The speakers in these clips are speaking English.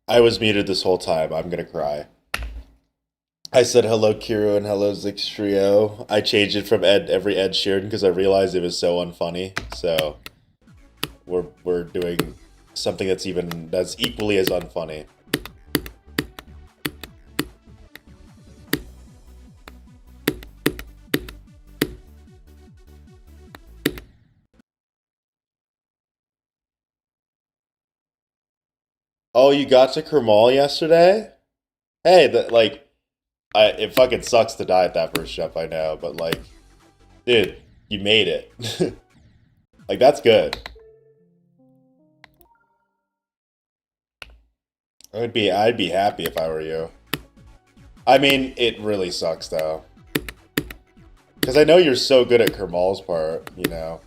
I was muted this whole time. I'm gonna cry. I said hello Kiro and hello Zixtrio. I changed it from every Ed Sheeran because I realized it was so unfunny. So we're doing something that's equally as unfunny. Oh, you got to Kermal yesterday? Hey, it fucking sucks to die at that first jump, I know, but like, dude, you made it. Like that's good. I'd be happy if I were you. I mean, it really sucks though. Because I know you're so good at Kermal's part, you know.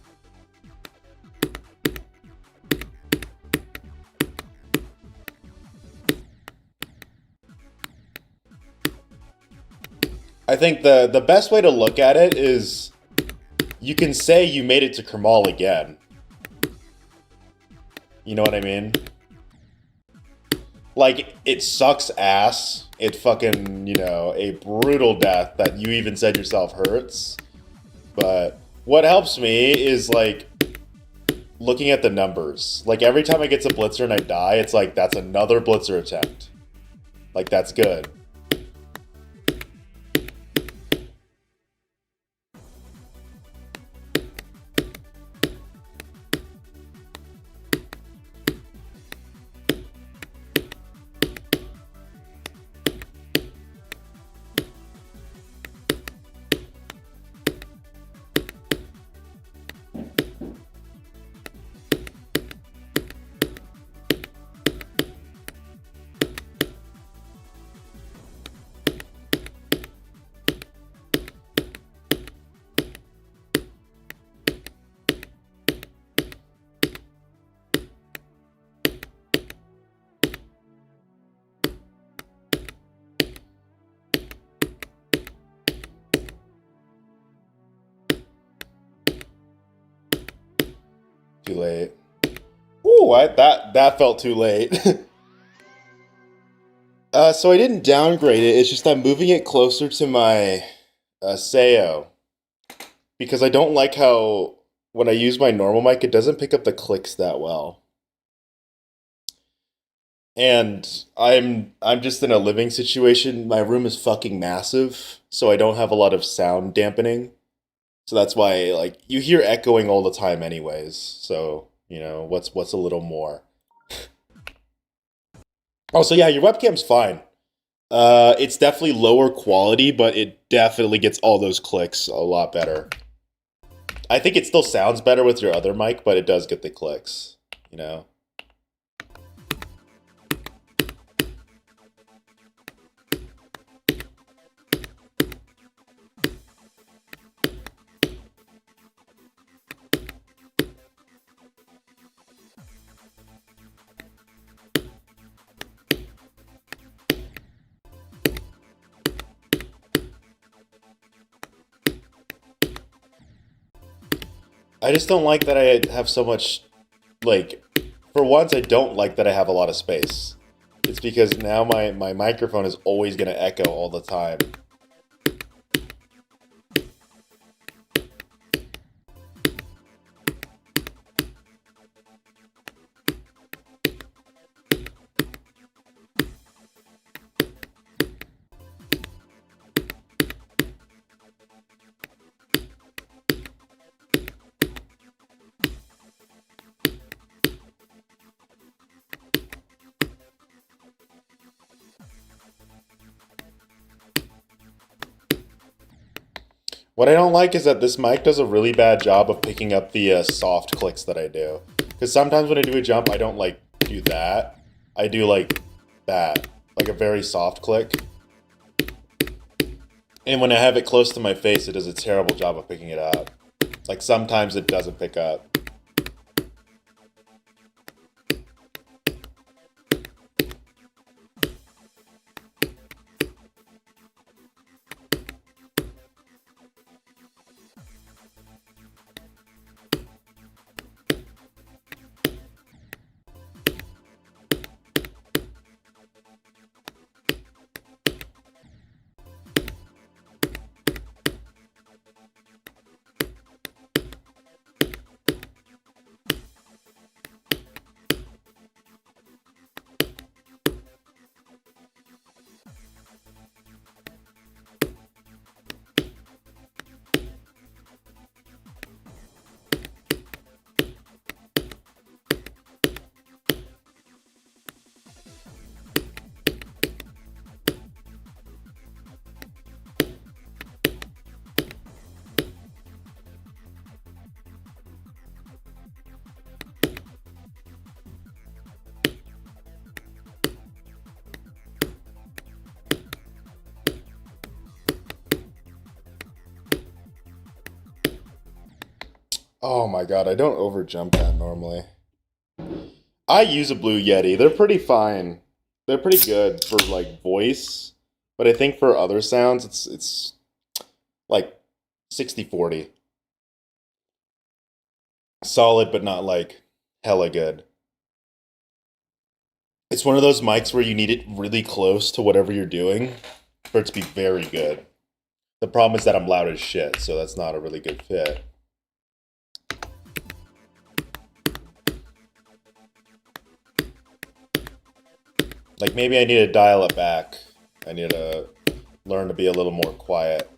I think the best way to look at it is you can say you made it to Kermal again. You know what I mean? Like, it sucks ass. It fucking, a brutal death that you even said yourself hurts. But what helps me is, like, looking at the numbers. Like, every time I get to Blitzer and I die, it's like, that's another Blitzer attempt. Like, that's good. Too late. Ooh, that felt too late. So I didn't downgrade it. It's just I'm moving it closer to my Sayo because I don't like how when I use my normal mic, it doesn't pick up the clicks that well. And I'm just in a living situation. My room is fucking massive, so I don't have a lot of sound dampening. So that's why like you hear echoing all the time anyways. So, what's a little more. Oh, so yeah, your webcam's fine. It's definitely lower quality, but it definitely gets all those clicks a lot better. I think it still sounds better with your other mic, but it does get the clicks, you know? I just don't like that I have so much, like, for once, I don't like that I have a lot of space. It's because now my microphone is always going to echo all the time. What I don't like is that this mic does a really bad job of picking up the soft clicks that I do. Because sometimes when I do a jump, I don't like do that. I do like that, like a very soft click. And when I have it close to my face, it does a terrible job of picking it up. Like sometimes it doesn't pick up. Oh my god, I don't overjump that normally. I use a Blue Yeti. They're pretty fine. They're pretty good for like voice, but I think for other sounds it's like 60/40. Solid but not like hella good. It's one of those mics where you need it really close to whatever you're doing for it to be very good. The problem is that I'm loud as shit, so that's not a really good fit. Like maybe I need to dial it back. I need to learn to be a little more quiet.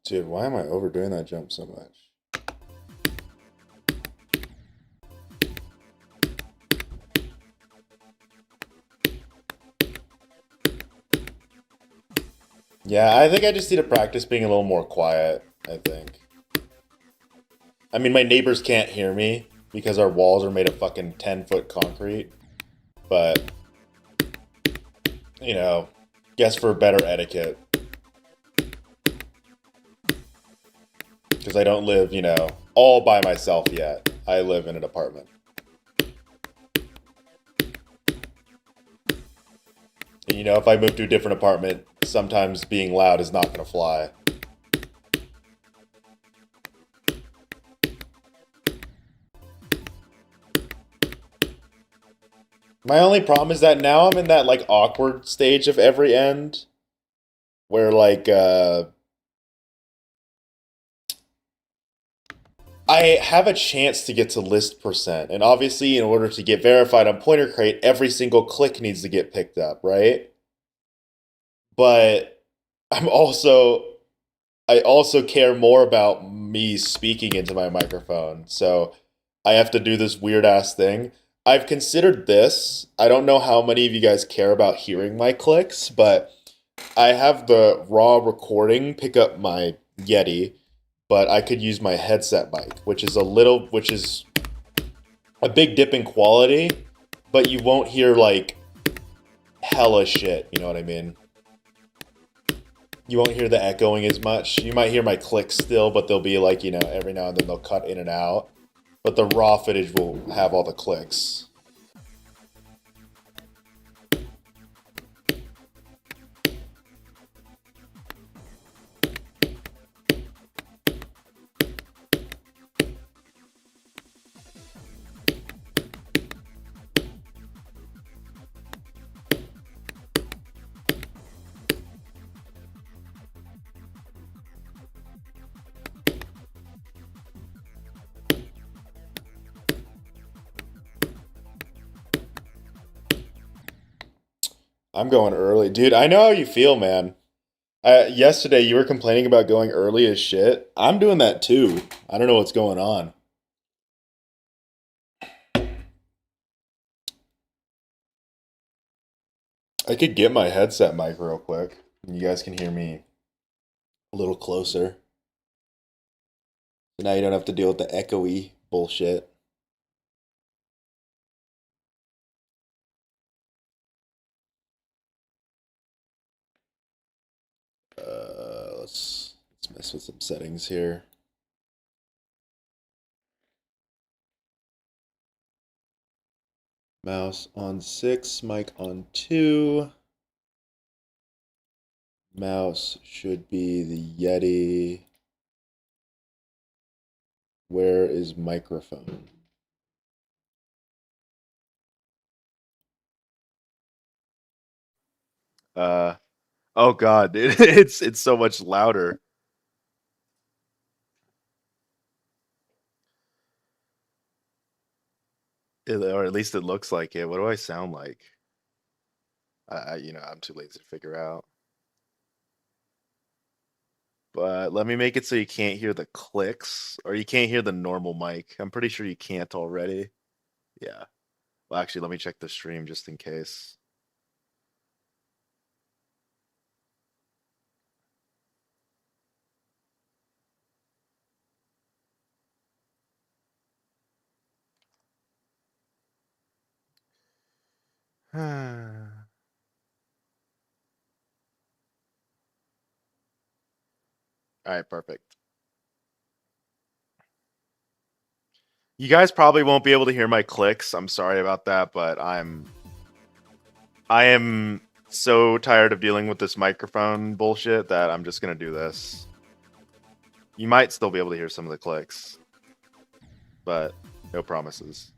Dude, why am I overdoing that jump so much? Yeah, I think I just need to practice being a little more quiet, I think. I mean, my neighbors can't hear me because our walls are made of fucking 10-foot concrete, but, you know, guess for better etiquette. Because I don't live, all by myself yet. I live in an apartment. And, if I move to a different apartment, sometimes being loud is not going to fly. My only problem is that now I'm in that like awkward stage of every end where like I have a chance to get to list percent. And obviously in order to get verified on Pointer Crate, every single click needs to get picked up, right? But I'm also I also care more about me speaking into my microphone. So I have to do this weird ass thing. I've considered this. I don't know how many of you guys care about hearing my clicks, but I have the raw recording pick up my Yeti, but I could use my headset mic, which is a big dip in quality, but you won't hear like hella shit, you know what I mean? You won't hear the echoing as much. You might hear my clicks still, but they'll be like, every now and then they'll cut in and out. But the raw footage will have all the clicks. I'm going early. Dude, I know how you feel, man. Yesterday, you were complaining about going early as shit. I'm doing that too. I don't know what's going on. I could get my headset mic real quick. And you guys can hear me a little closer. So now you don't have to deal with the echoey bullshit. Let's mess with some settings here. Mouse on 6, mic on 2. Mouse should be the Yeti. Where is microphone? Uh oh god, dude. It's so much louder. Or at least it looks like it. What do I sound like? I'm too lazy to figure out. But let me make it so you can't hear the clicks or you can't hear the normal mic. I'm pretty sure you can't already. Yeah. Well, actually, let me check the stream just in case. All right, perfect. You guys probably won't be able to hear my clicks. I'm sorry about that, but I am so tired of dealing with this microphone bullshit that I'm just gonna do this. You might still be able to hear some of the clicks, but no promises.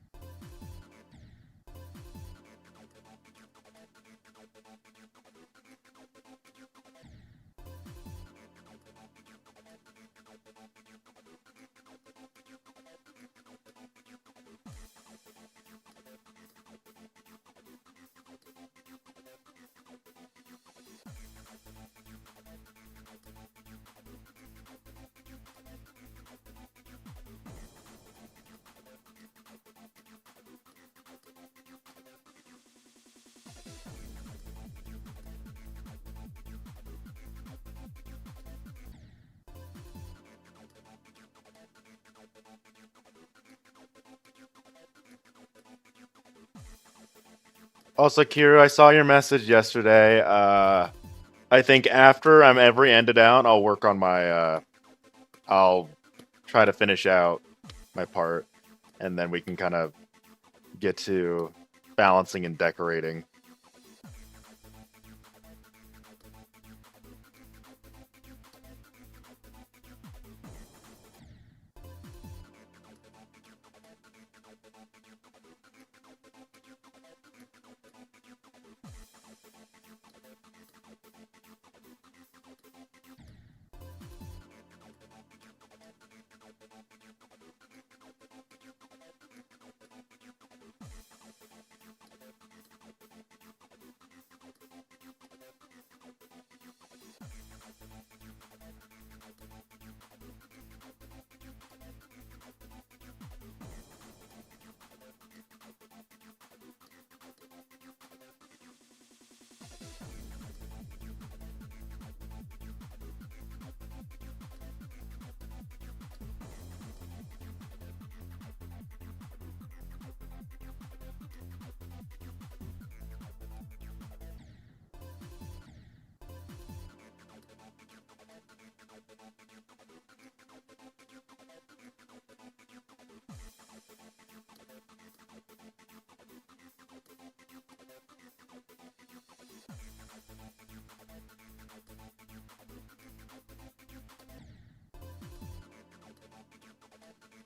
Also, Kira, I saw your message yesterday. I think after I'm every ended out, I'll work on my. I'll try to finish out my part, and then we can kind of get to balancing and decorating.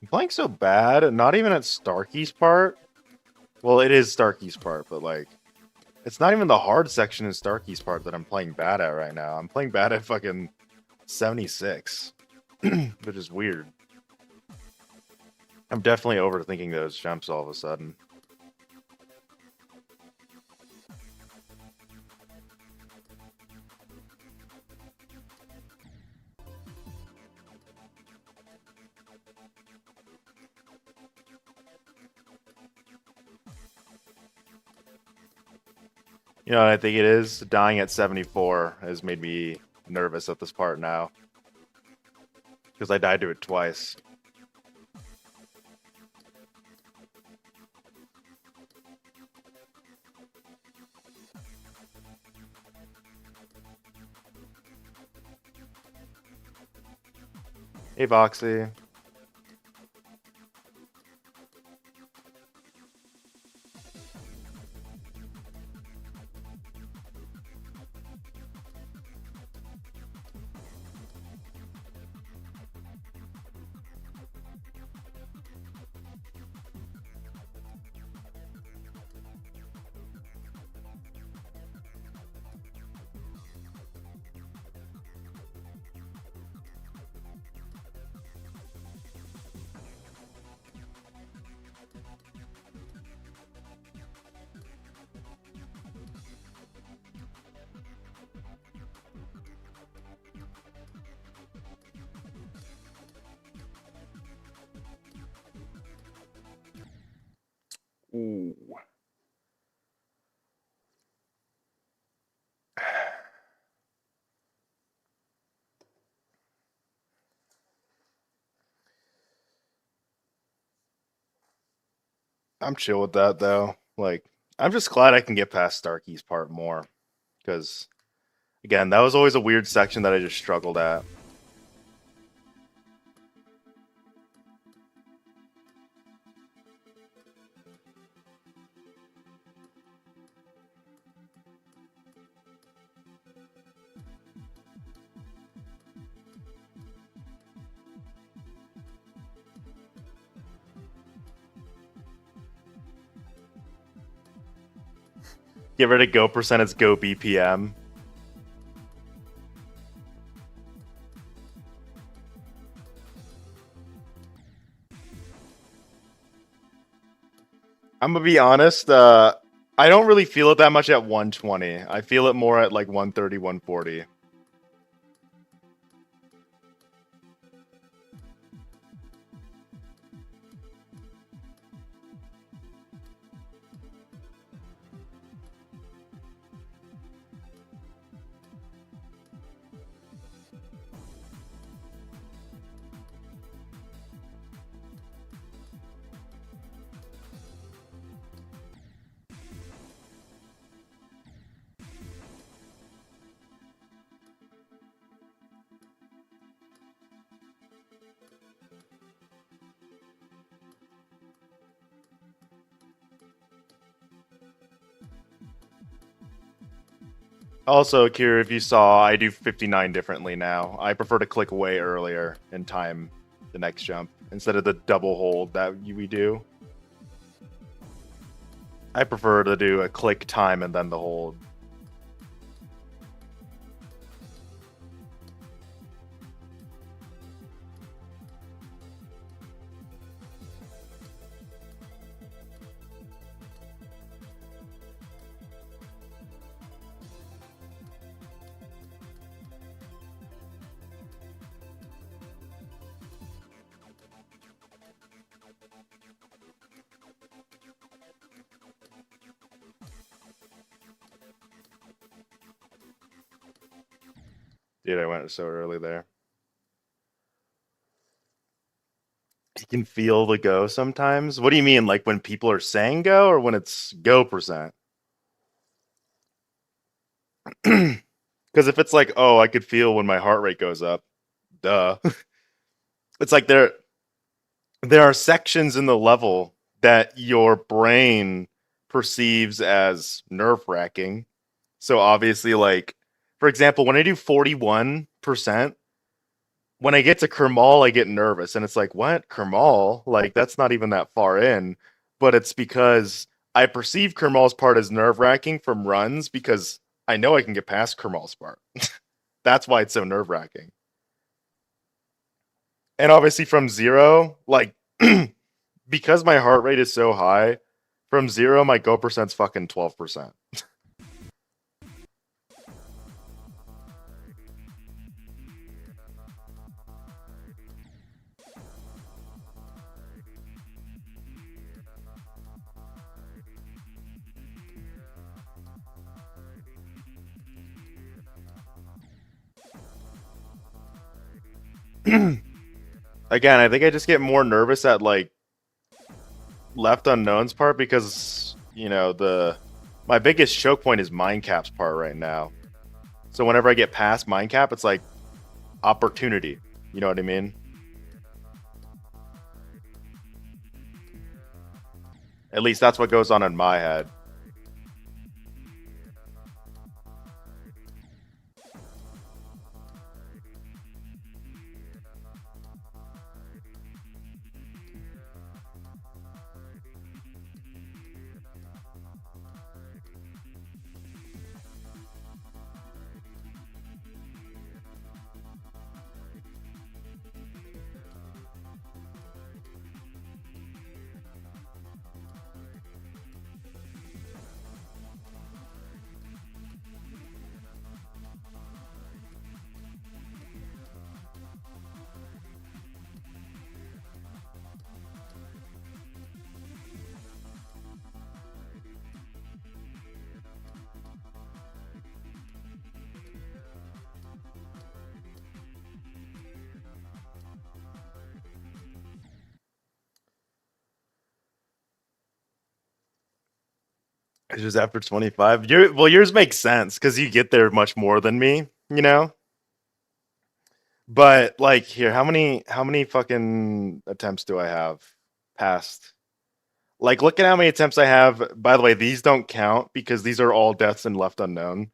I'm playing so bad, not even at Starkey's part. Well, it is Starkey's part, but like, it's not even the hard section in Starkey's part that I'm playing bad at right now. I'm playing bad at fucking 76, which is weird. I'm definitely overthinking those jumps all of a sudden. You know what I think it is? Dying at 74 has made me nervous at this part now. Because I died to it twice. Hey, Voxy. Ooh. I'm chill with that though. Like, I'm just glad I can get past Starkey's part more. Because, again, that was always a weird section that I just struggled at. Get rid of go percent, it's go BPM. I'm gonna be honest, I don't really feel it that much at 120. I feel it more at like 130, 140. Also, Kira, if you saw, I do 59 differently now. I prefer to click way earlier and time the next jump instead of the double hold that we do. I prefer to do a click, time, and then the hold. Dude, I went so early there. You can feel the go sometimes. What do you mean? Like when people are saying go or when it's go percent? Because if it's like, oh, I could feel when my heart rate goes up, duh. It's like there are sections in the level that your brain perceives as nerve wracking. So obviously, like, for example, when I do 41%, when I get to Kermal, I get nervous. And it's like, what? Kermal? Like, that's not even that far in. But it's because I perceive Kermal's part as nerve wracking from runs because I know I can get past Kermal's part. That's why it's so nerve wracking. And obviously, from zero, like, because my heart rate is so high, from zero, my go percent's fucking 12%. Again, I think I just get more nervous at like left unknown's part because the my biggest choke point is Mindcap's part right now. So whenever I get past Mindcap, it's like opportunity. You know what I mean? At least that's what goes on in my head. It's just after 25. Yours makes sense because you get there much more than me, you know? But like here, how many fucking attempts do I have past? Like look at how many attempts I have. By the way, these don't count because these are all deaths and left unknown.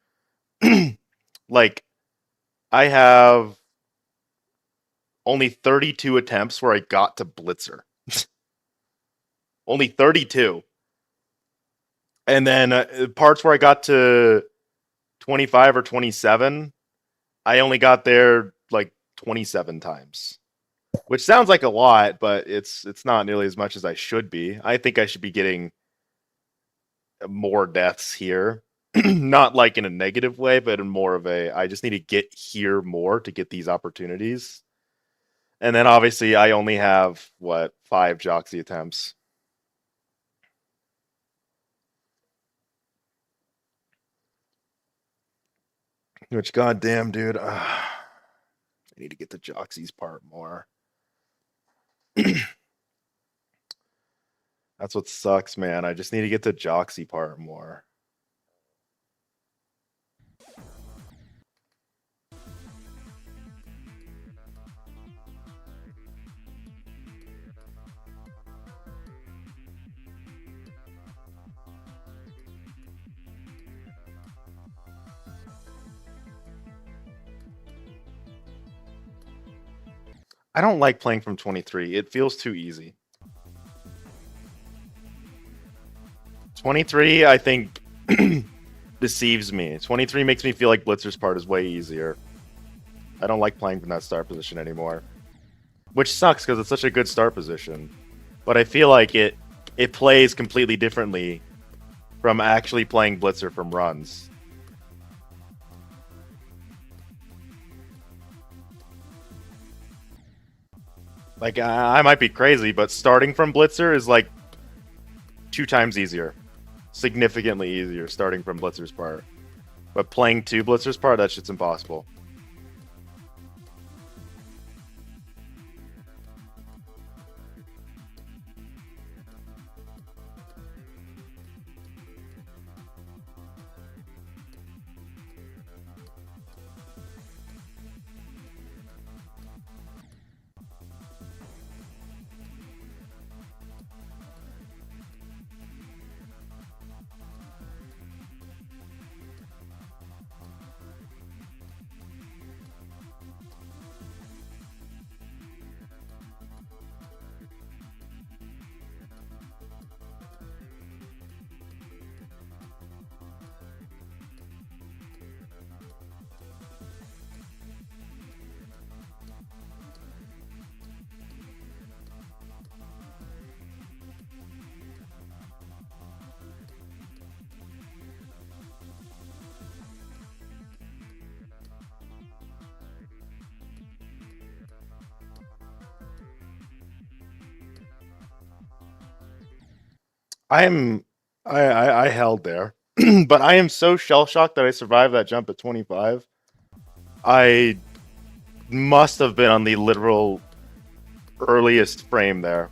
Like I have only 32 attempts where I got to Blitzer. Only 32. And then parts where I got to 25 or 27, I only got there like 27 times. Which sounds like a lot, but it's not nearly as much as I should be. I think I should be getting more deaths here. Not like in a negative way, but in more of a I just need to get here more to get these opportunities. And then obviously I only have what 5 Joxy attempts. Which goddamn dude, I need to get the Joxy's part more. That's what sucks, man. I just need to get the Joxy part more. I don't like playing from 23. It feels too easy. 23, I think, deceives me. 23 makes me feel like Blitzer's part is way easier. I don't like playing from that start position anymore. Which sucks because it's such a good start position. But I feel like it plays completely differently from actually playing Blitzer from runs. Like, I might be crazy, but starting from Blitzer is like 2 times easier. Significantly easier starting from Blitzer's part. But playing 2 Blitzer's part, that shit's impossible. I held there, but I am so shell shocked that I survived that jump at 25. I must have been on the literal earliest frame there.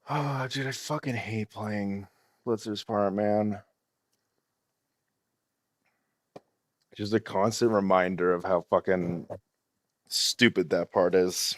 Oh, dude, I fucking hate playing Blitzer's part, man. Just a constant reminder of how fucking stupid that part is.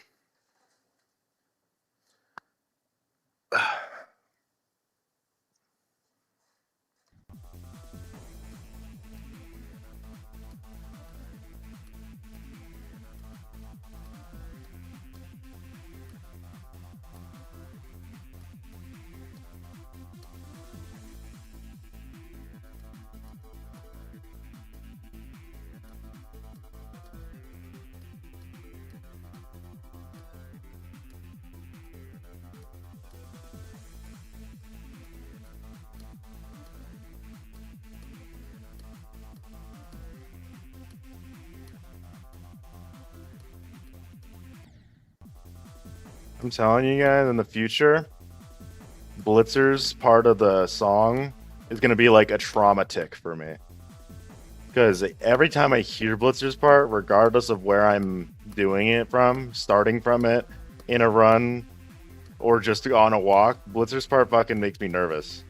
I'm telling you guys, in the future, Blitzer's part of the song is gonna be like a trauma tick for me. Because every time I hear Blitzer's part, regardless of where I'm doing it from, starting from it, in a run, or just on a walk, Blitzer's part fucking makes me nervous.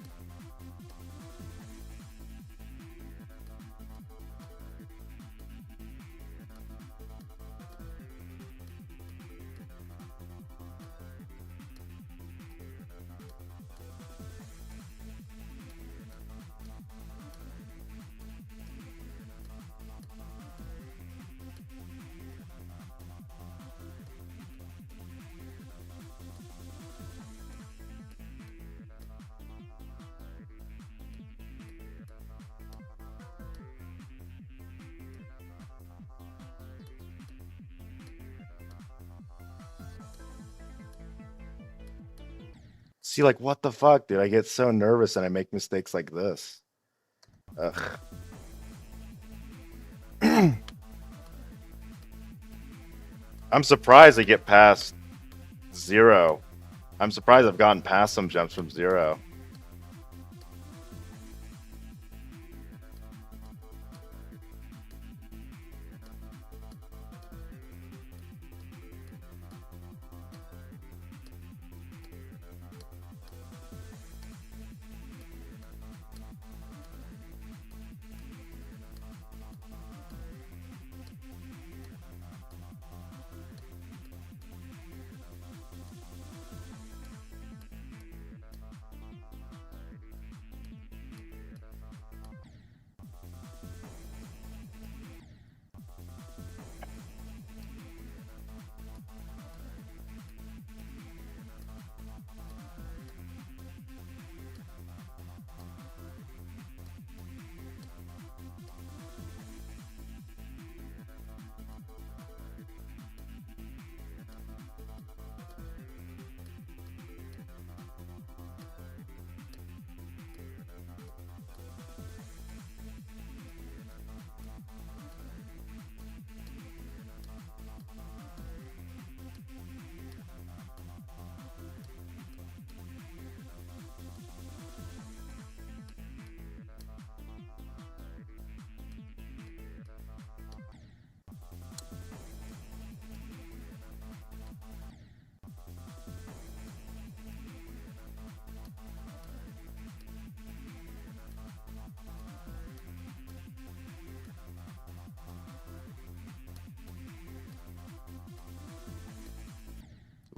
See, like, what the fuck, dude? I get so nervous and I make mistakes like this. Ugh. I'm surprised I get past 0. I'm surprised I've gotten past some jumps from 0.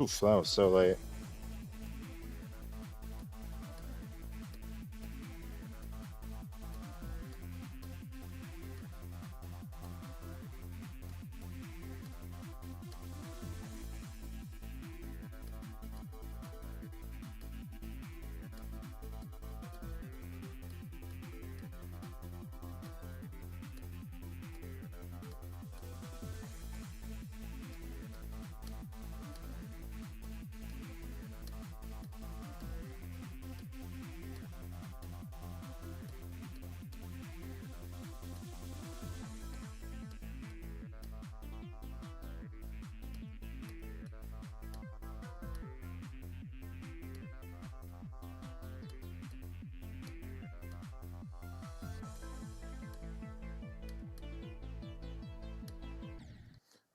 Oof, that was so late.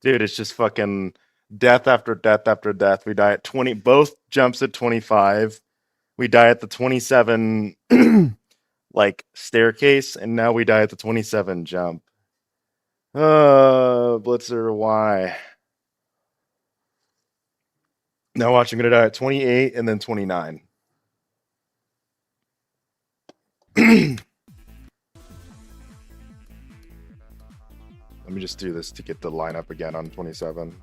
Dude, it's just fucking death after death after death. We die at 20, both jumps at 25. We die at the 27 like staircase, and now we die at the 27 jump. Blitzer, why? Now watch, I'm gonna die at 28 and then 29. Let me just do this to get the lineup again on 27.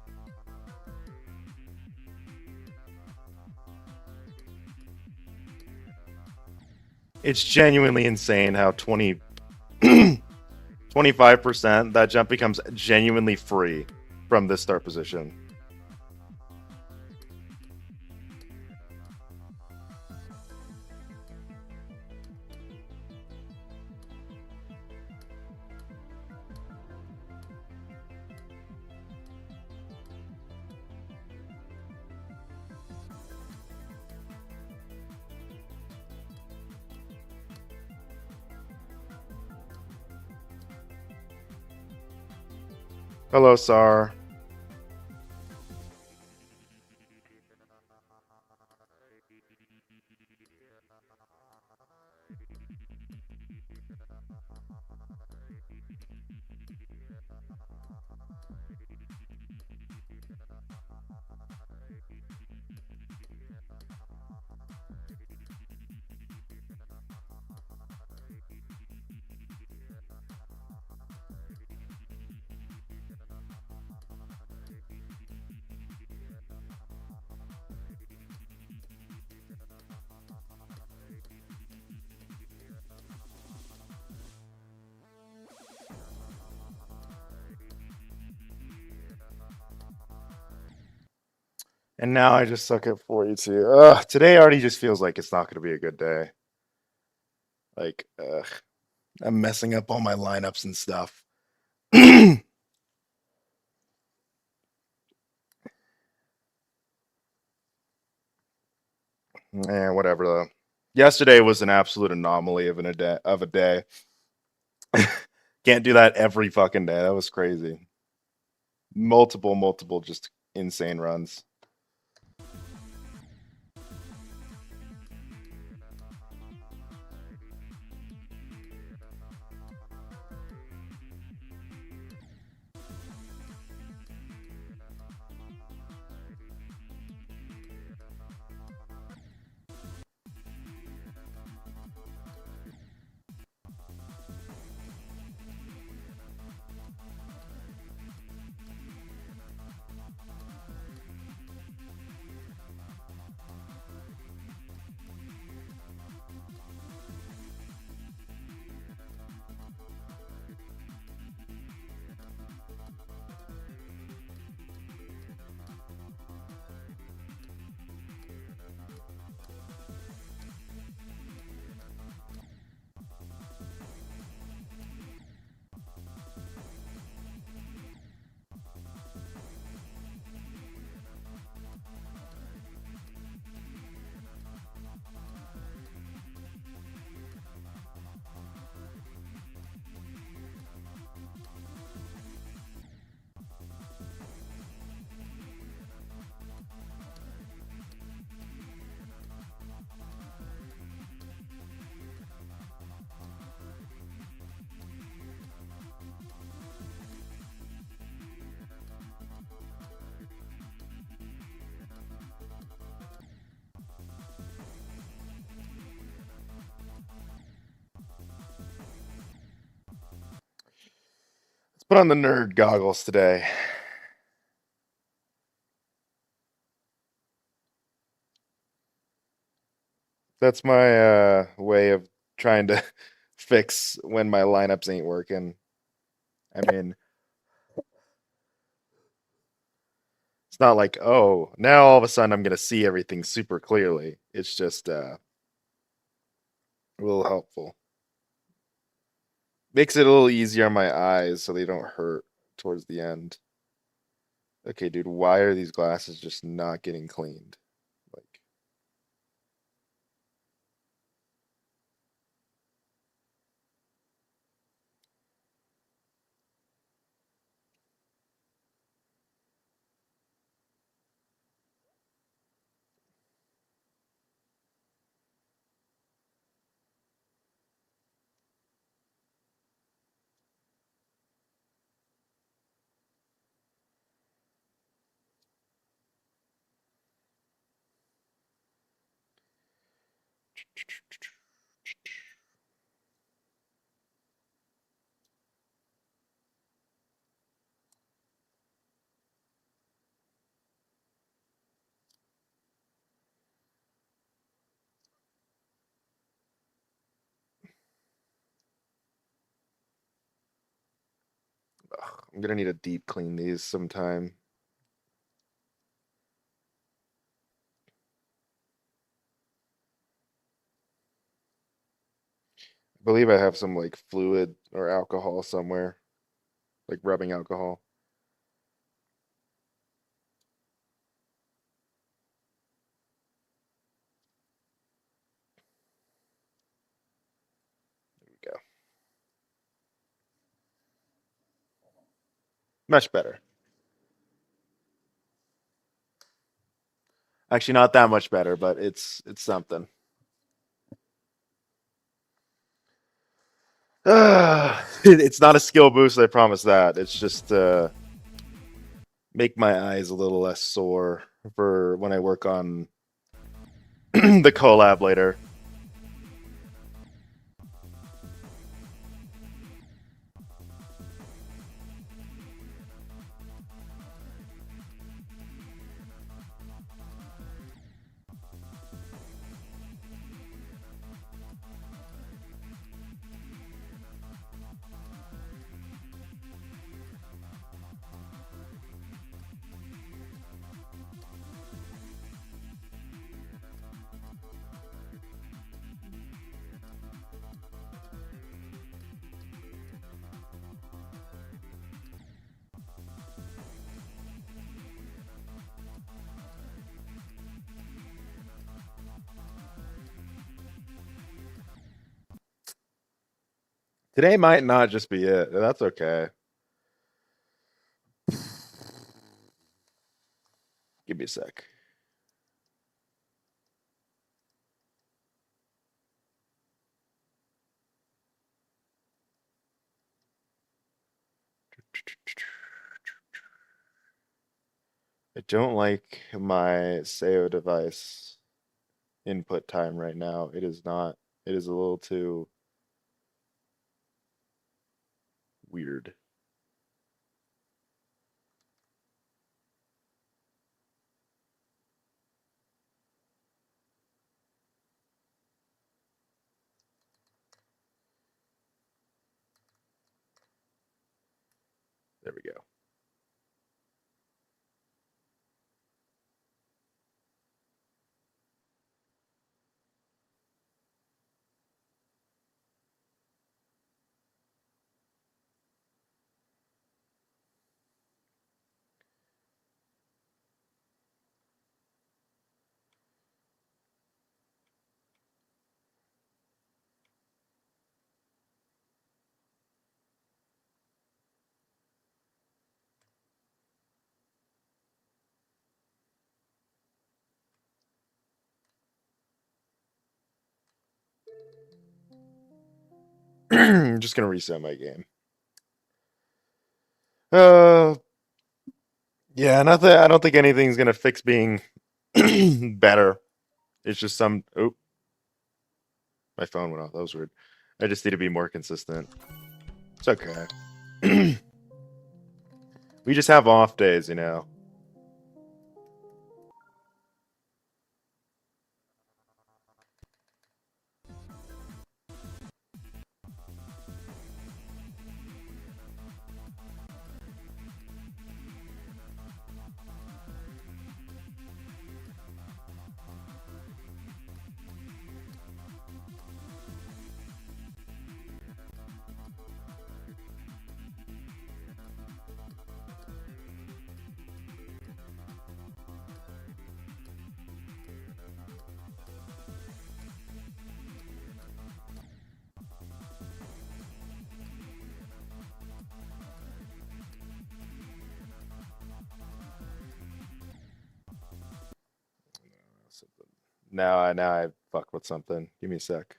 It's genuinely insane how 25% that jump becomes genuinely free from this start position. Hello, Sar. And now I just suck at 42. Ugh, today already just feels like it's not going to be a good day. Like, I'm messing up all my lineups and stuff. Whatever though. Yesterday was an absolute anomaly of a day. Can't do that every fucking day. That was crazy. Multiple just insane runs. Let's put on the nerd goggles today. That's my way of trying to fix when my lineups ain't working. I mean, it's not like, oh, now all of a sudden I'm going to see everything super clearly. It's just a little helpful. Makes it a little easier on my eyes so they don't hurt towards the end. Okay, dude, why are these glasses just not getting cleaned? Like, I'm gonna need to deep clean these sometime. I believe I have some like fluid or alcohol somewhere, like rubbing alcohol. There we go. Much better. Actually, not that much better, but it's something. It's not a skill boost, I promise that. It's just make my eyes a little less sore for when I work on the collab later. Today might not just be it. That's okay. Give me a sec. I don't like my SEO device input time right now. It is not, it is a little too weird. There we go. I'm just gonna reset my game. Uh, yeah, not that I don't think anything's gonna fix being better. It's just some. Oh, my phone went off. That was weird. I just need to be more consistent. It's okay. We just have off days, you know. Now I fucked with something. Give me a sec.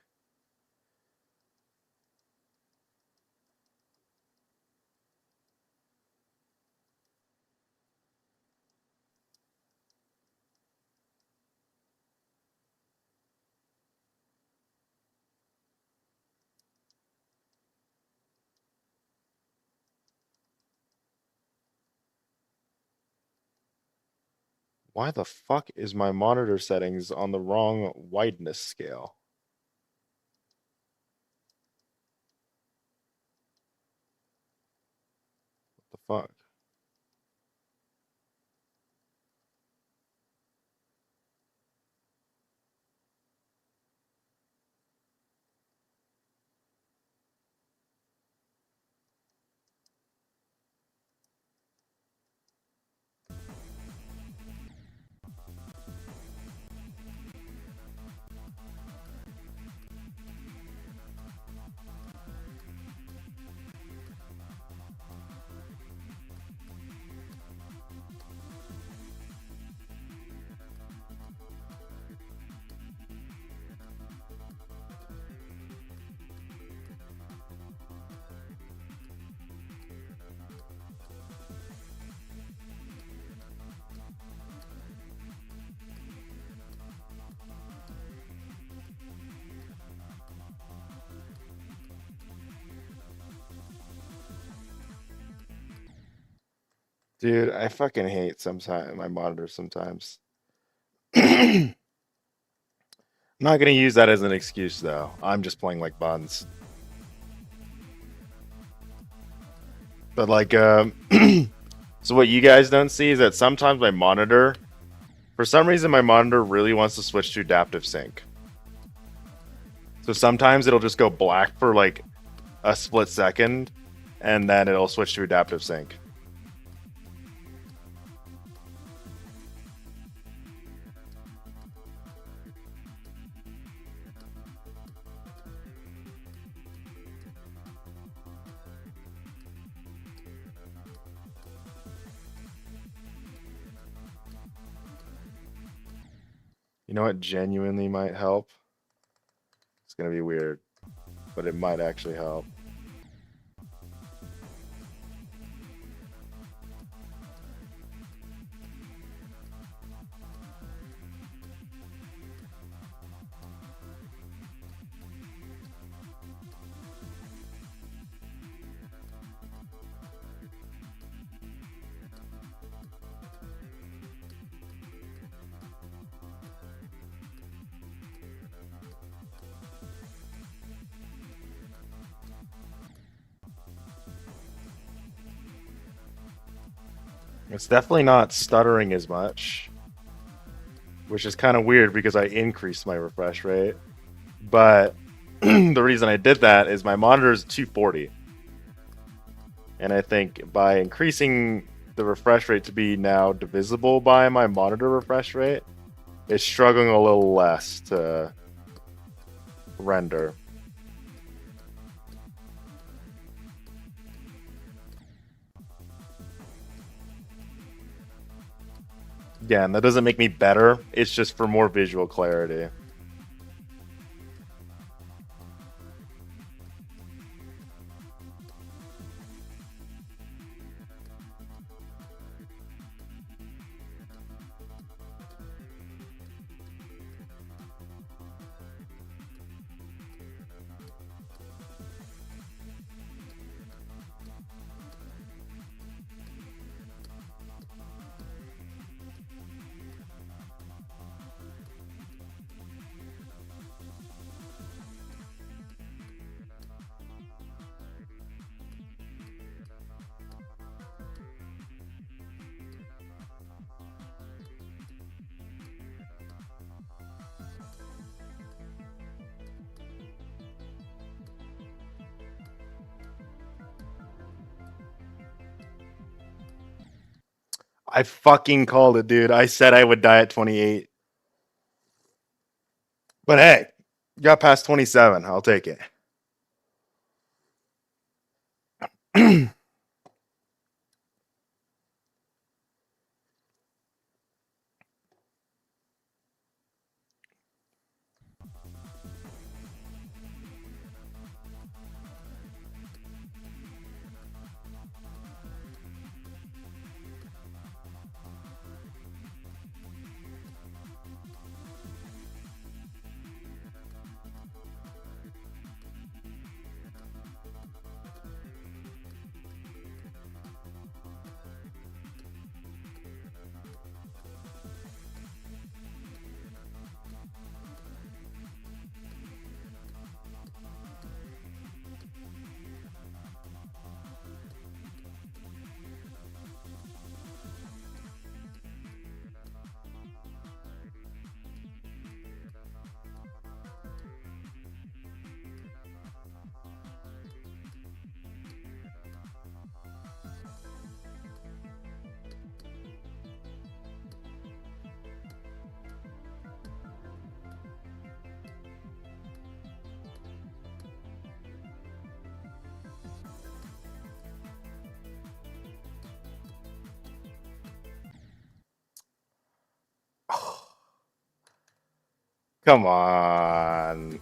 Why the fuck is my monitor settings on the wrong wideness scale? What the fuck? Dude, I fucking hate sometimes my monitor sometimes. I'm not gonna use that as an excuse though. I'm just playing like buns. But like so what you guys don't see is that sometimes my monitor, for some reason my monitor really wants to switch to adaptive sync. So sometimes it'll just go black for like a split second and then it'll switch to adaptive sync. You know what genuinely might help? It's gonna be weird, but it might actually help. It's definitely not stuttering as much, which is kind of weird because I increased my refresh rate. But the reason I did that is my monitor is 240. And I think by increasing the refresh rate to be now divisible by my monitor refresh rate, it's struggling a little less to render. Yeah, and that doesn't make me better. It's just for more visual clarity. I fucking called it, dude. I said I would die at 28. But hey, got past 27. I'll take it. Come on.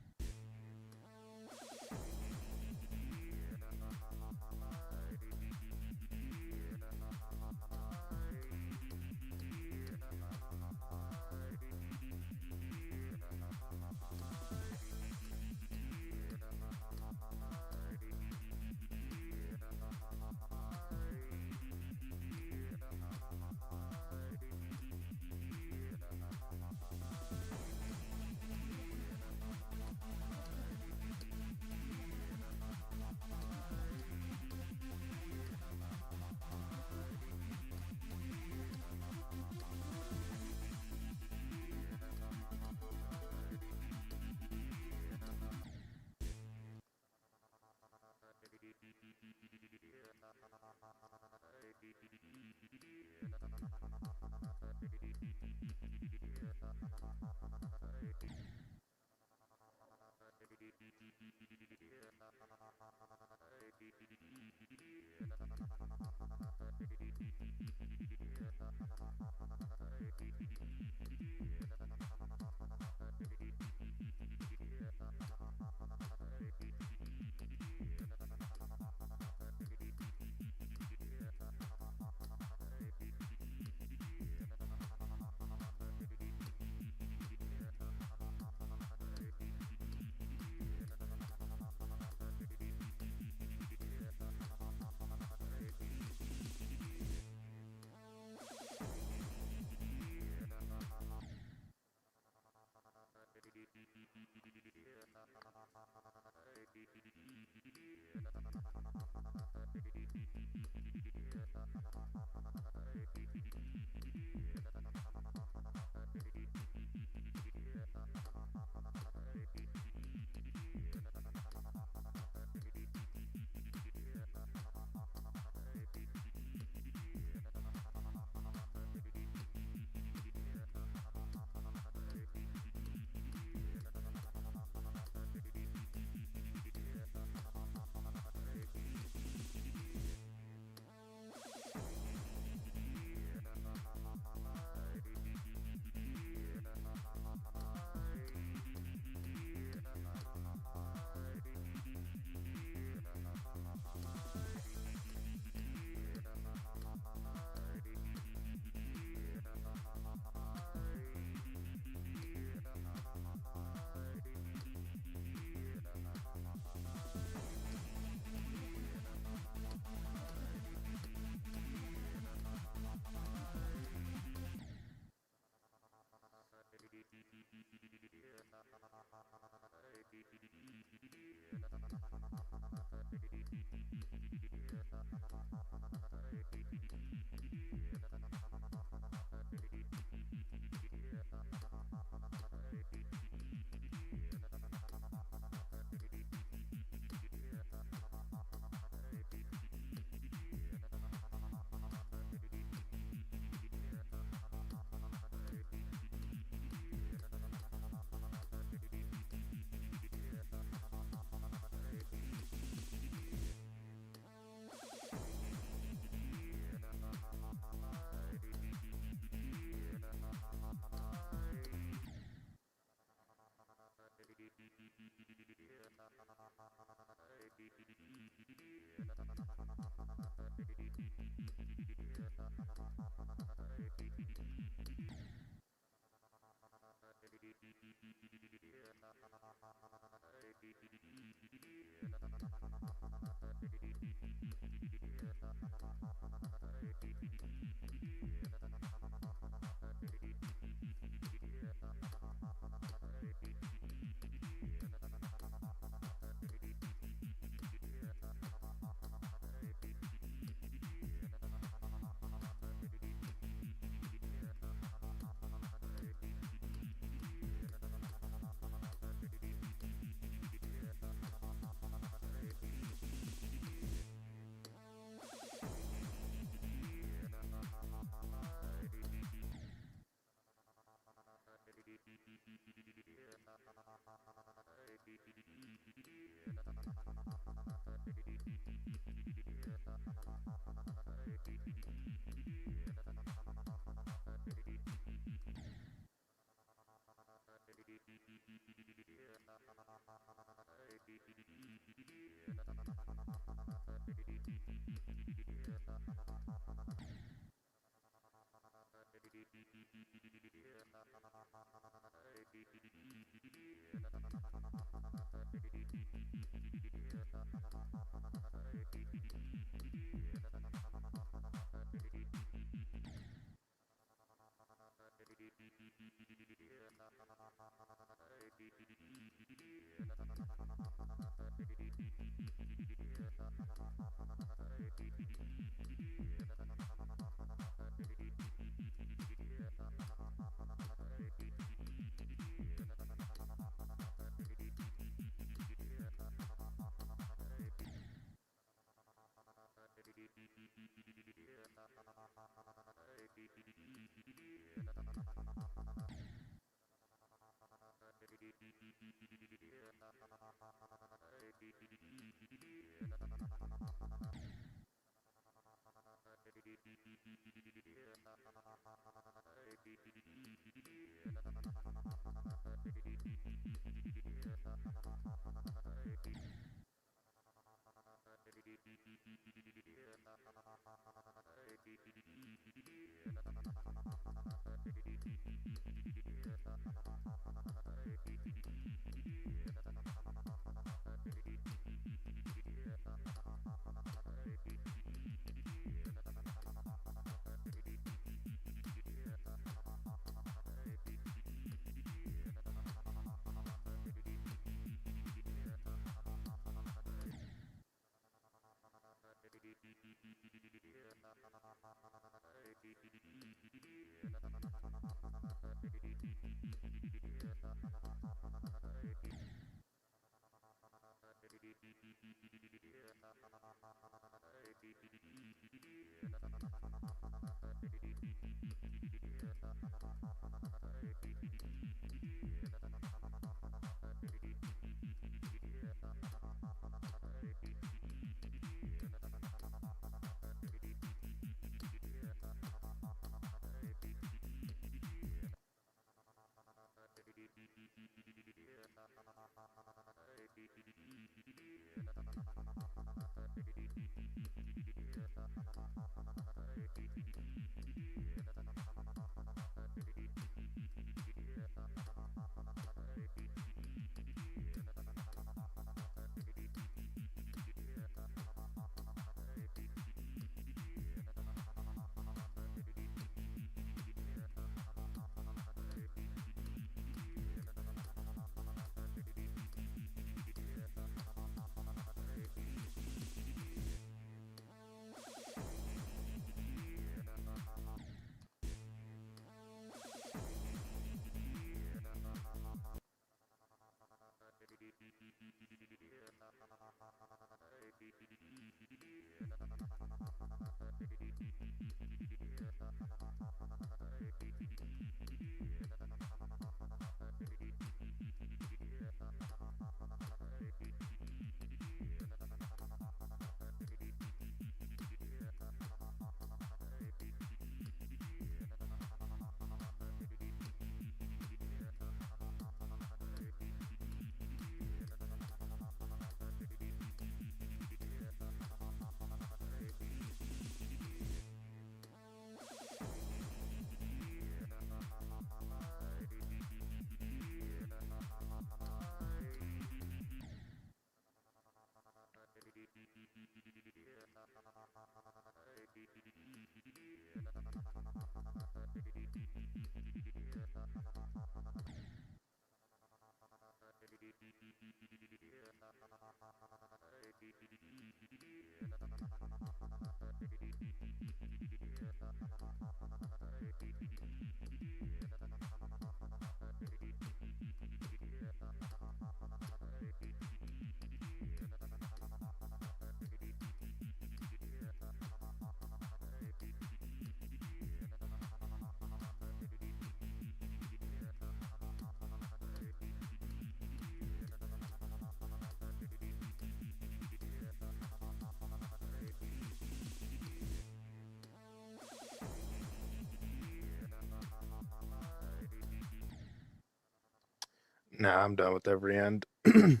Nah, I'm done with every end. I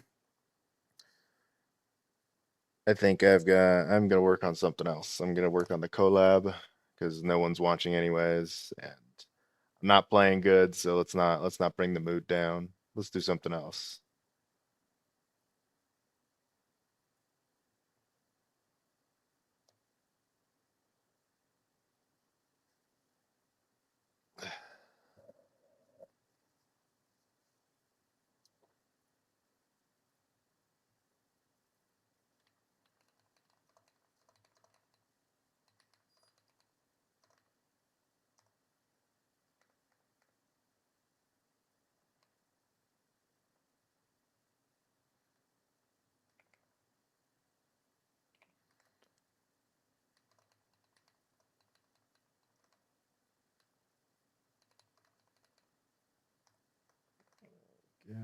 think I'm gonna work on something else. I'm gonna work on the collab because no one's watching anyways, and I'm not playing good, so let's not bring the mood down. Let's do something else. Yeah.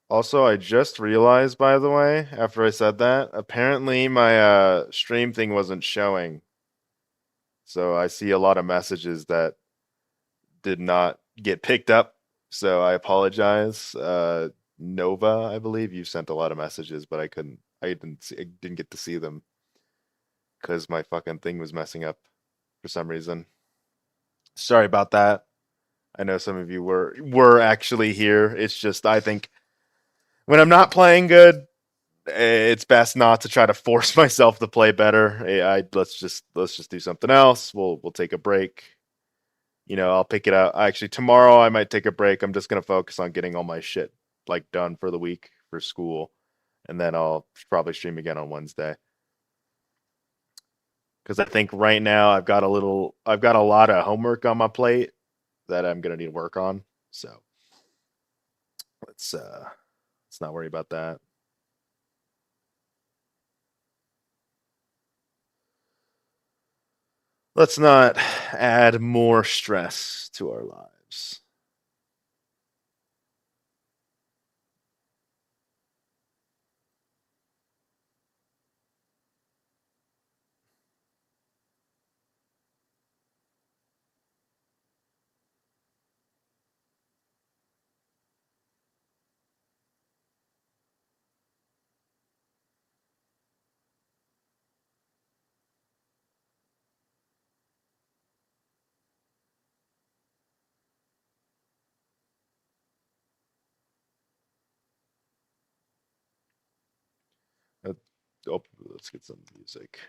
Also, I just realized, by the way, after I said that, apparently my stream thing wasn't showing. So I see a lot of messages that did not get picked up. So I apologize. Nova, I believe you sent a lot of messages, but I didn't get to see them because my fucking thing was messing up for some reason. Sorry about that. I know some of you were actually here. It's just I think when I'm not playing good, it's best not to try to force myself to play better. Let's just do something else. We'll take a break. I'll pick it up. Actually, tomorrow I might take a break. I'm just gonna focus on getting all my shit like done for the week for school, and then I'll probably stream again on Wednesday. Because I think right now I've got a lot of homework on my plate that I'm gonna need to work on. So let's not worry about that. Let's not add more stress to our lives. Uh, oh, let's get some music.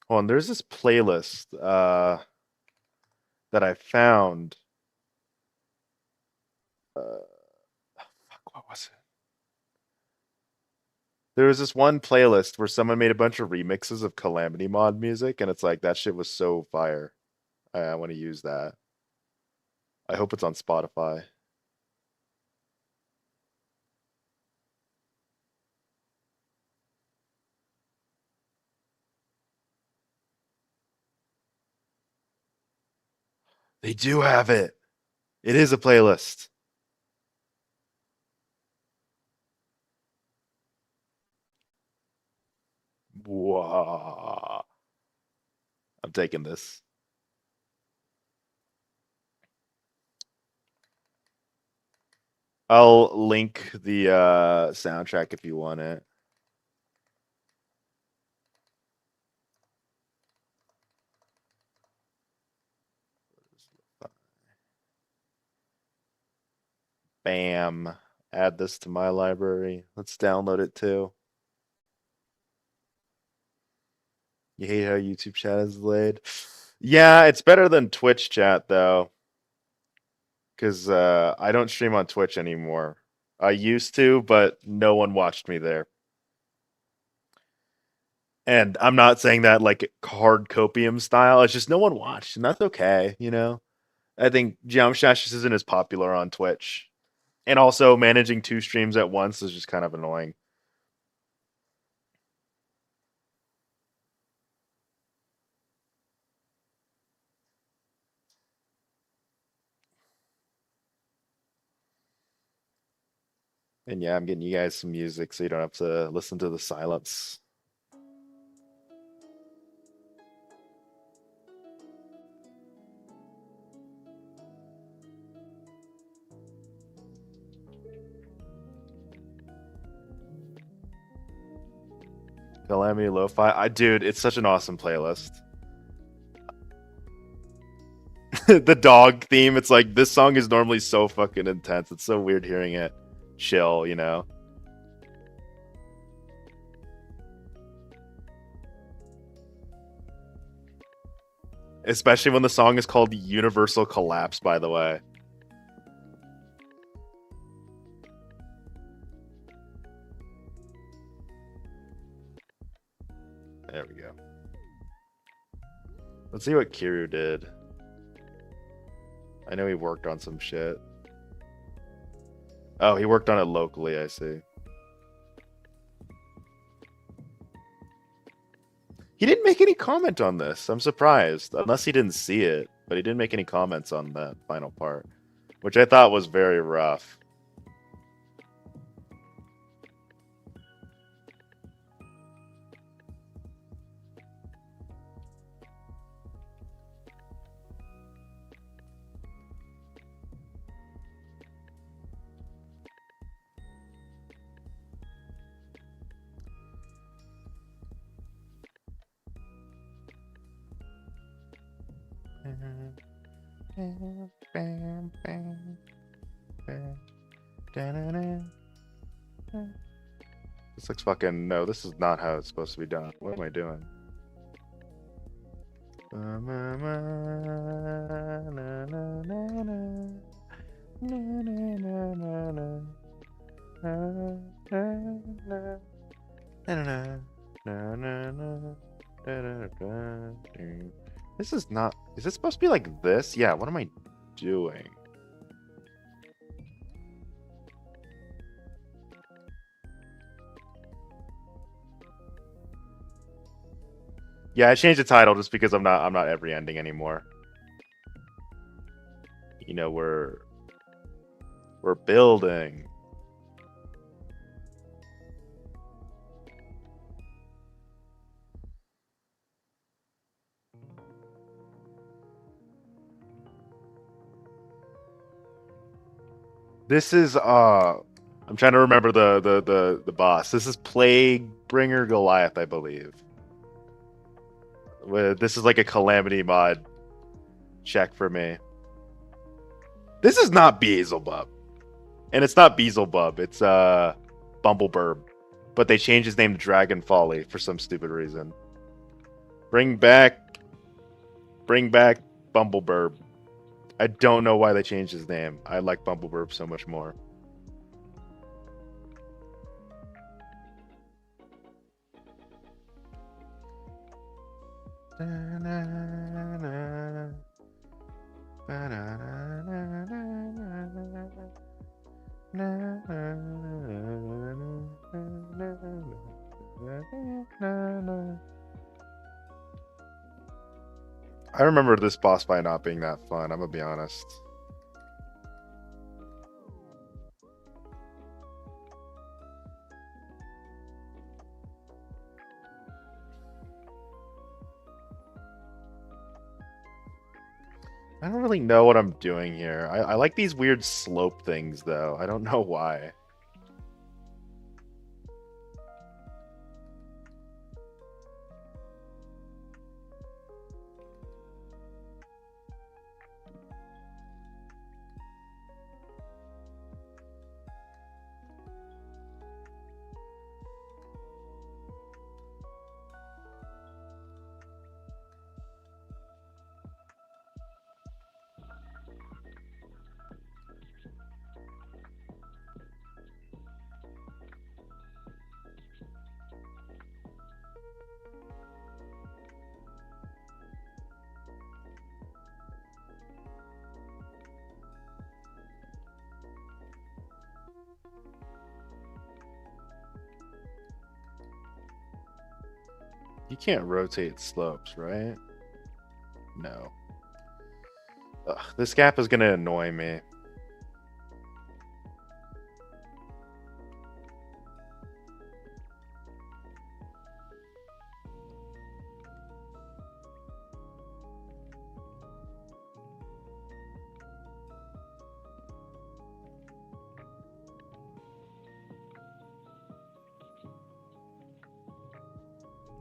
Oh, and there's this playlist that I found. Fuck, what was it? There was this one playlist where someone made a bunch of remixes of Calamity Mod music, and it's like that shit was so fire. I want to use that. I hope it's on Spotify. They do have it. It is a playlist. Wow. I'm taking this. I'll link the soundtrack if you want it. Bam. Add this to my library. Let's download it too. You hate how YouTube chat is delayed? Yeah, it's better than Twitch chat though, because I don't stream on Twitch anymore. I used to, but no one watched me there. And I'm not saying that like hard copium style. It's just no one watched, and that's okay, you know? I think Jamshash just isn't as popular on Twitch. And also managing two streams at once is just kind of annoying. And yeah, I'm getting you guys some music so you don't have to listen to the silence. Calamity Lo-Fi. Dude, it's such an awesome playlist. The dog theme, it's like this song is normally so fucking intense. It's so weird hearing it chill, you know? Especially when the song is called Universal Collapse, by the way. There we go. Let's see what Kiru did. I know he worked on some shit. Oh, he worked on it locally, I see. He didn't make any comment on this. I'm surprised. Unless he didn't see it. But he didn't make any comments on that final part. Which I thought was very rough. This looks fucking... No, this is not how it's supposed to be done. What am I doing? This is not. Is this supposed to be like this? Yeah, what am I doing? Yeah, I changed the title just because I'm not every ending anymore. You know, we're building. This is I'm trying to remember the boss. This is Plague Bringer Goliath, I believe. This is like a calamity mod check for me. This is not Beelzebub. And it's not Beelzebub, it's Bumbleburb. But they changed his name to Dragon Folly for some stupid reason. Bring back Bumbleburb. I don't know why they changed his name. I like Bumbleburb so much more. I remember this boss fight not being that fun, I'm gonna be honest. I don't really know what I'm doing here. I like these weird slope things, though. I don't know why. You can't rotate slopes, right? No. Ugh, this gap is gonna annoy me.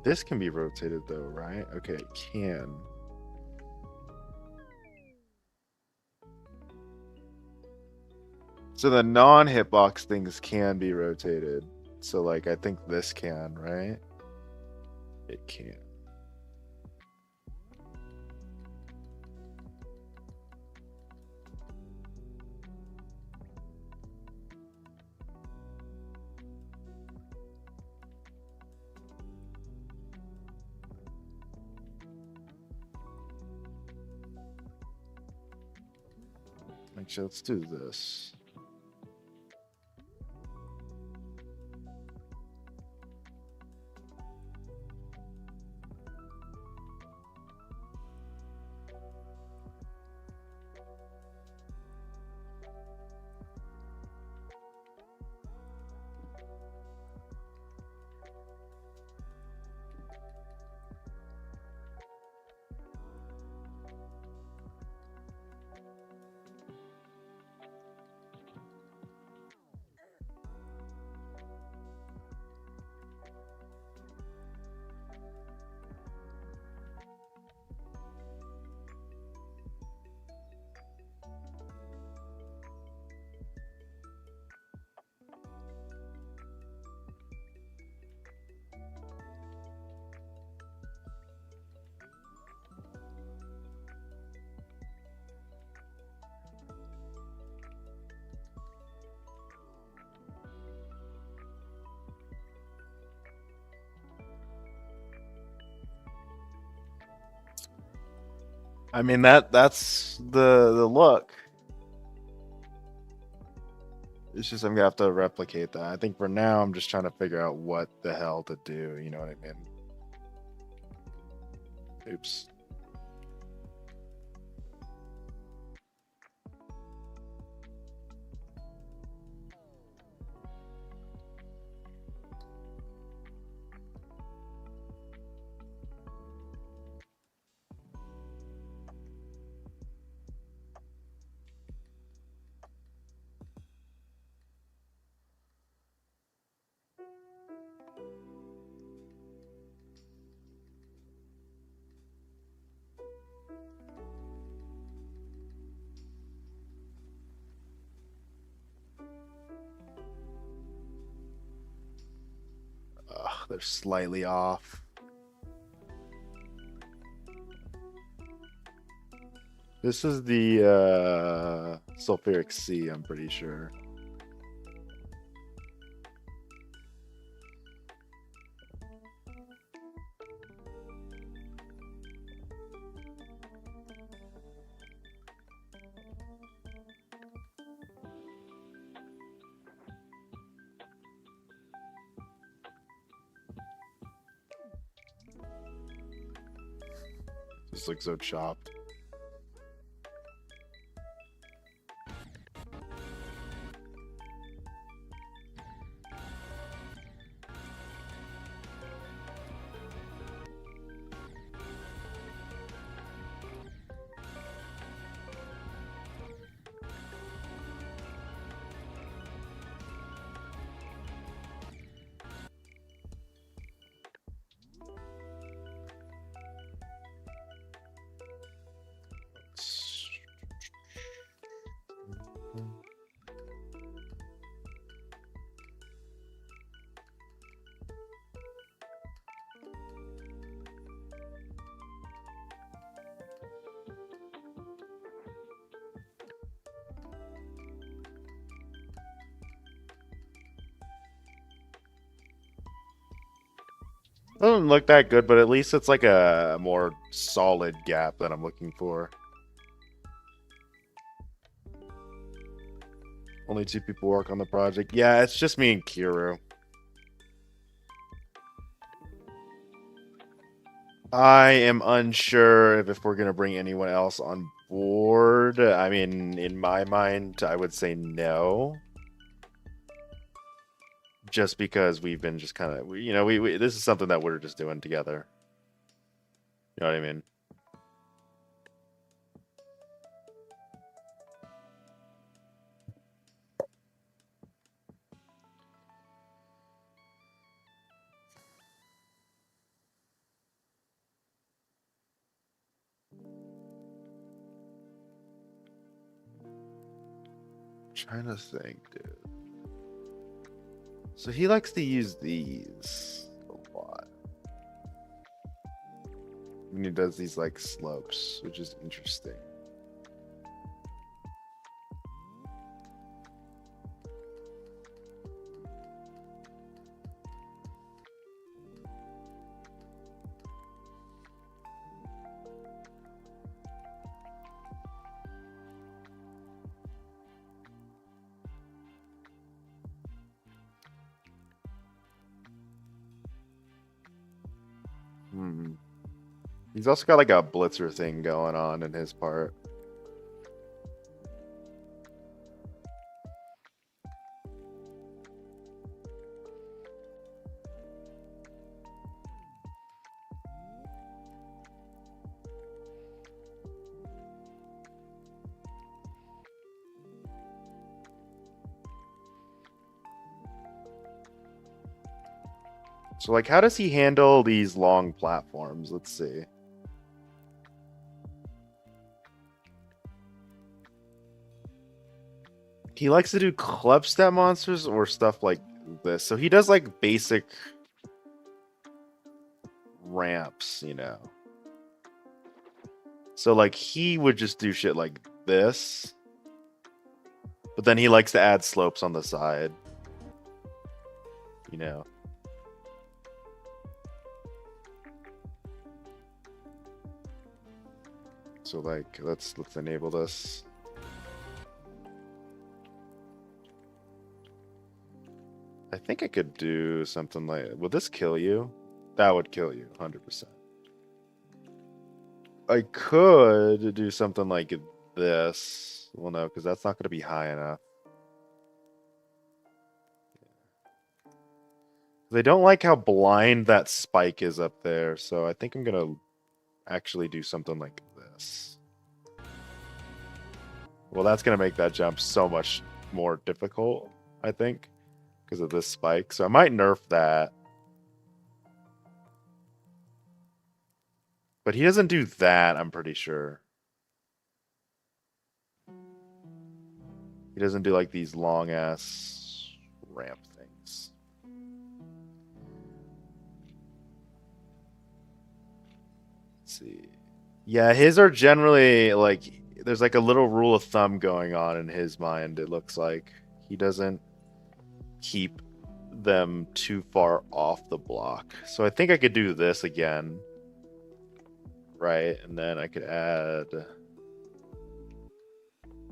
This can be rotated though, right? Okay, it can. So the non-hitbox things can be rotated. So like I think this can, right? It can. Actually, let's do this. I mean that's the look. It's just I'm gonna have to replicate that. I think for now I'm just trying to figure out what the hell to do. You know what I mean? Oops. Ugh, they're slightly off. This is the sulfuric C, I'm pretty sure. This looks so chopped. Doesn't look that good, but at least it's like a more solid gap that I'm looking for. Only 2 people work on the project. Yeah, it's just me and Kiro. I am unsure if we're gonna bring anyone else on board. I mean, in my mind, I would say no. Just because we've been just kind of, we this is something that we're just doing together. You know what I mean? Trying to think, dude. So he likes to use these a lot. And he does these like slopes, which is interesting. Hmm. He's also got like a blitzer thing going on in his part. So like how does he handle these long platforms? Let's see. He likes to do club step monsters or stuff like this. So he does like basic ramps, you know. So like he would just do shit like this. But then he likes to add slopes on the side. You know. So like, let's enable this. I think I could do something like, would this kill you? That would kill you, 100%. I could do something like this. Well, no, because that's not going to be high enough. They don't like how blind that spike is up there, so I think I'm going to actually do something like this. Well, that's going to make that jump so much more difficult, I think, because of this spike. So I might nerf that. But he doesn't do that, I'm pretty sure. He doesn't do like these long ass ramp things. Let's see. Yeah, his are generally like there's like a little rule of thumb going on in his mind, it looks like. He doesn't keep them too far off the block. So I think I could do this again. Right, and then I could add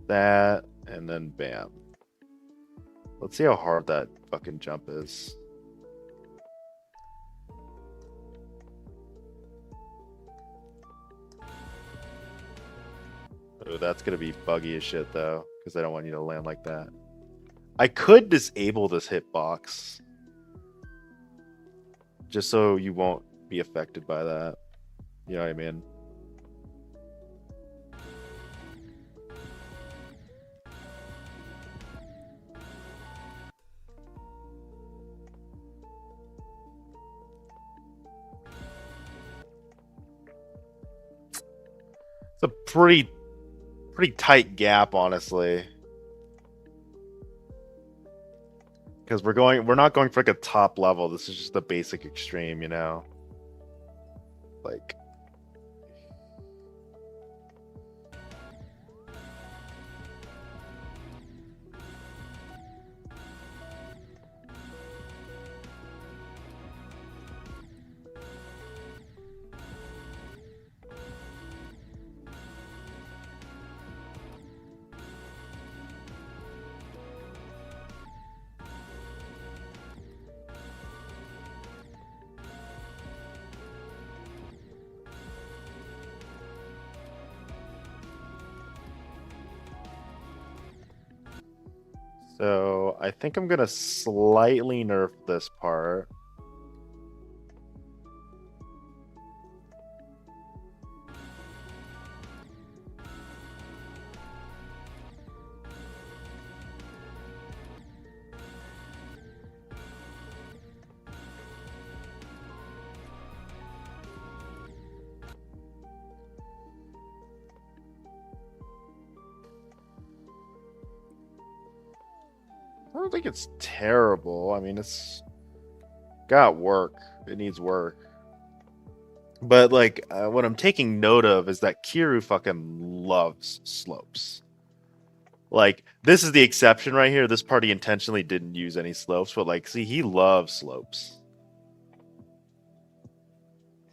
that, and then bam. Let's see how hard that fucking jump is. Oh, that's gonna be buggy as shit though, because I don't want you to land like that. I could disable this hitbox, just so you won't be affected by that. You know what I mean? It's a pretty tight gap, honestly. Because we're not going for like a top level. This is just the basic extreme, you know? Like, so I think I'm gonna slightly nerf this part. I don't think it's terrible. I mean, it's got work. It needs work. But like, what I'm taking note of is that Kiru fucking loves slopes. Like, this is the exception right here. This party intentionally didn't use any slopes, but like, see, he loves slopes.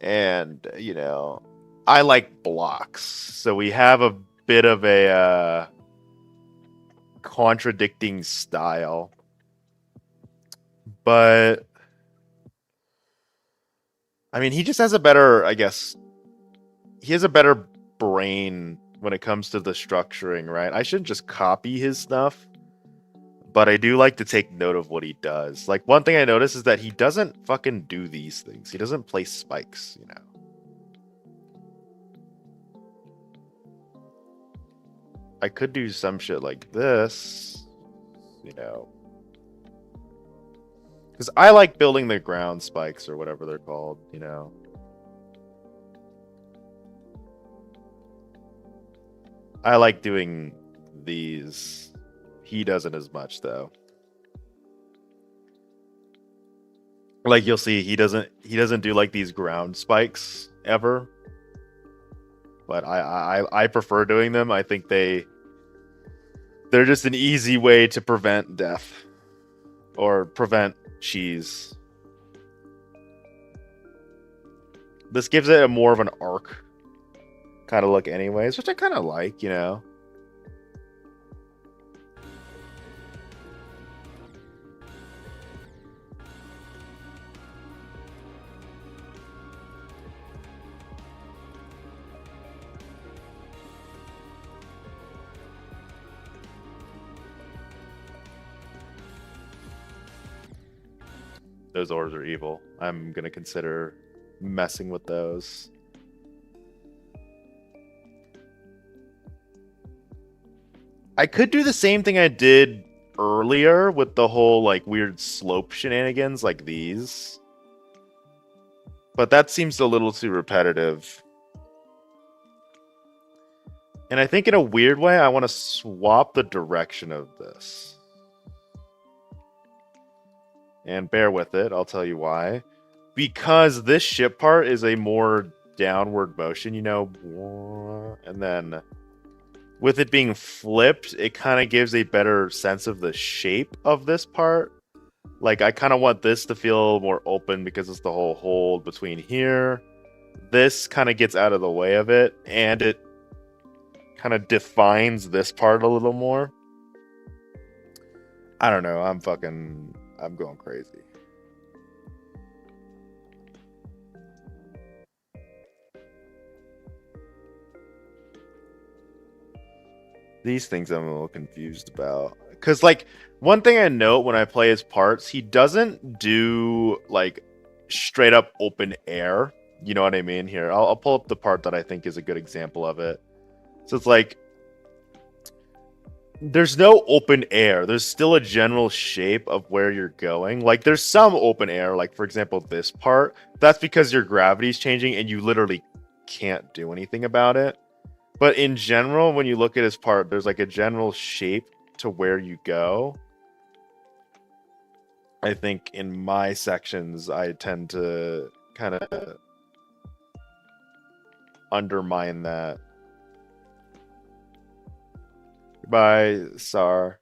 And, you know, I like blocks. So we have a bit of a contradicting style. But I mean, he just has a better, I guess, he has a better brain when it comes to the structuring, right? I shouldn't just copy his stuff, but I do like to take note of what he does. Like, one thing I notice is that he doesn't fucking do these things. He doesn't place spikes, you know? I could do some shit like this, you know? Because I like building the ground spikes or whatever they're called, you know? I like doing these. He doesn't as much, though. Like, you'll see, he doesn't do like these ground spikes ever. But I prefer doing them. I think they're just an easy way to prevent death or prevent cheese. This gives it a more of an arc. kind of look anyways, which I kind of like, you know. Those ores are evil. I'm gonna consider messing with those. I could do the same thing I did earlier with the whole like weird slope shenanigans like these. But that seems a little too repetitive. And I think in a weird way, I want to swap the direction of this. And bear with it, I'll tell you why. Because this ship part is a more downward motion, you know, and then with it being flipped, it kind of gives a better sense of the shape of this part. Like, I kind of want this to feel more open because it's the whole hold between here. This kind of gets out of the way of it, and it kind of defines this part a little more. I don't know. I'm going crazy. These things I'm a little confused about. Because, like, one thing I note when I play his parts, he doesn't do, like, straight up open air. You know what I mean? Here, I'll pull up the part that I think is a good example of it. So it's like, there's no open air. There's still a general shape of where you're going. Like, there's some open air, like, for example, this part. That's because your gravity's changing and you literally can't do anything about it. But in general, when you look at his part, there's like a general shape to where you go. I think in my sections, I tend to kind of undermine that. Goodbye, Sar.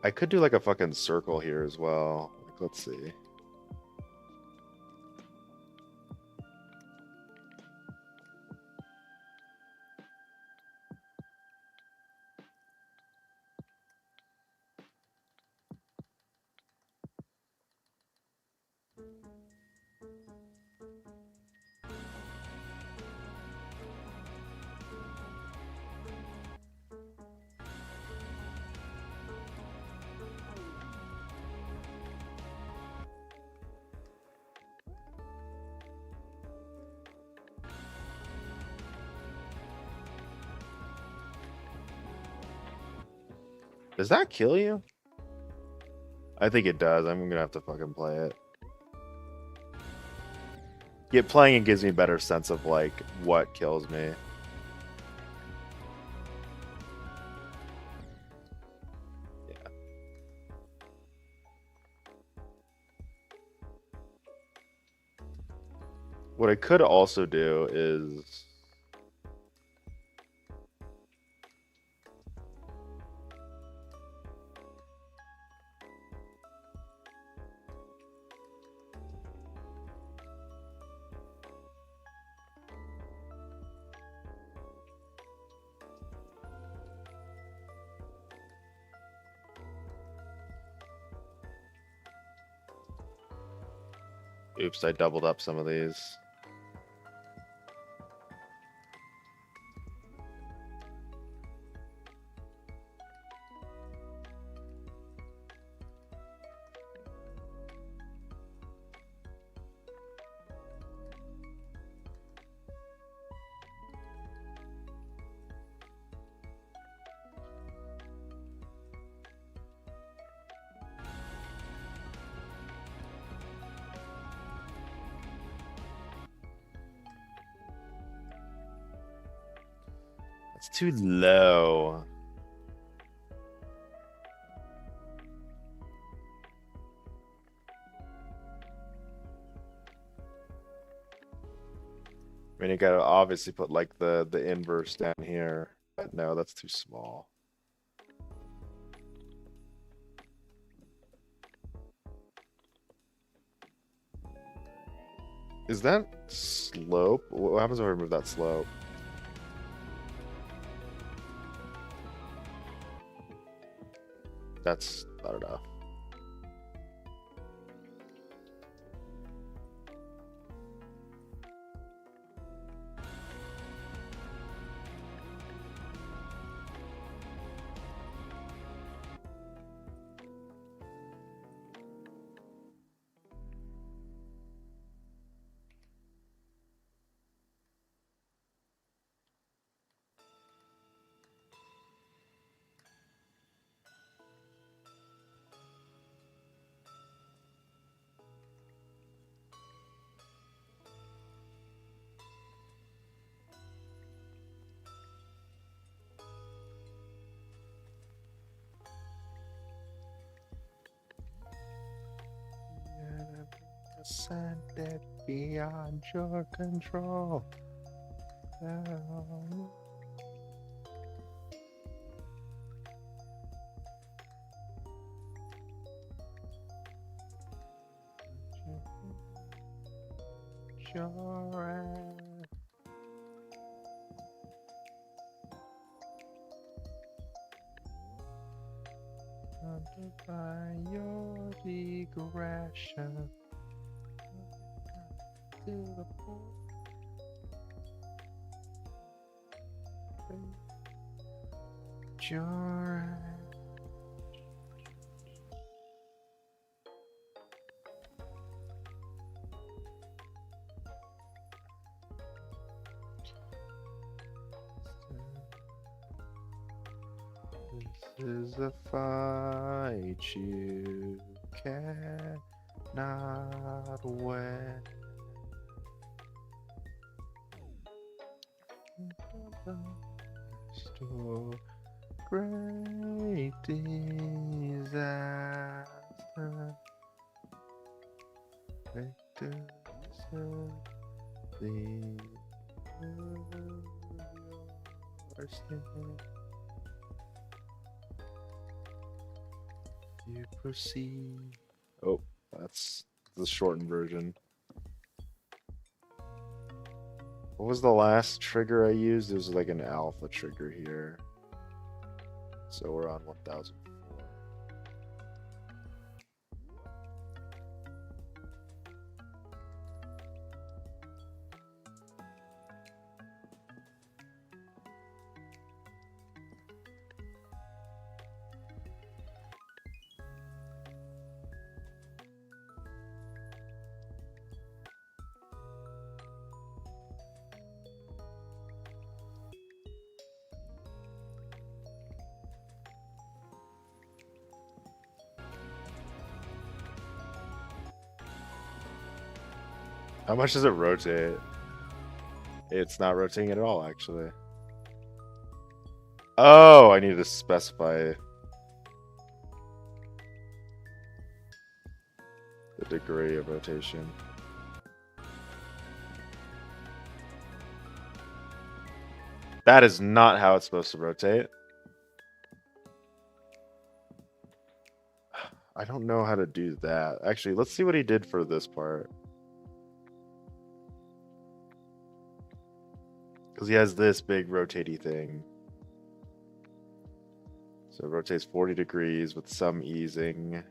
I could do like a fucking circle here as well. Like, let's see. Does that kill you? I think it does. I'm gonna have to fucking play it. Yeah, playing it gives me a better sense of like what kills me. Yeah. What I could also do is oops, I doubled up some of these. It's too low. I mean, you gotta obviously put like the inverse down here. But no, that's too small. Is that slope? What happens if I remove that slope? That's, I don't know. Ascended beyond your control. By your digression to the This is a fight you cannot win. Store great disaster. Victors of the your state. You proceed. Oh, that's the shortened version. What was the last trigger I used? It was like an alpha trigger here. So we're on 1004. How much does it rotate? It's not rotating at all, actually. Oh, I need to specify the degree of rotation. That is not how it's supposed to rotate. I don't know how to do that. Actually, let's see what he did for this part. Because he has this big rotatey thing. So it rotates 40 degrees with some easing.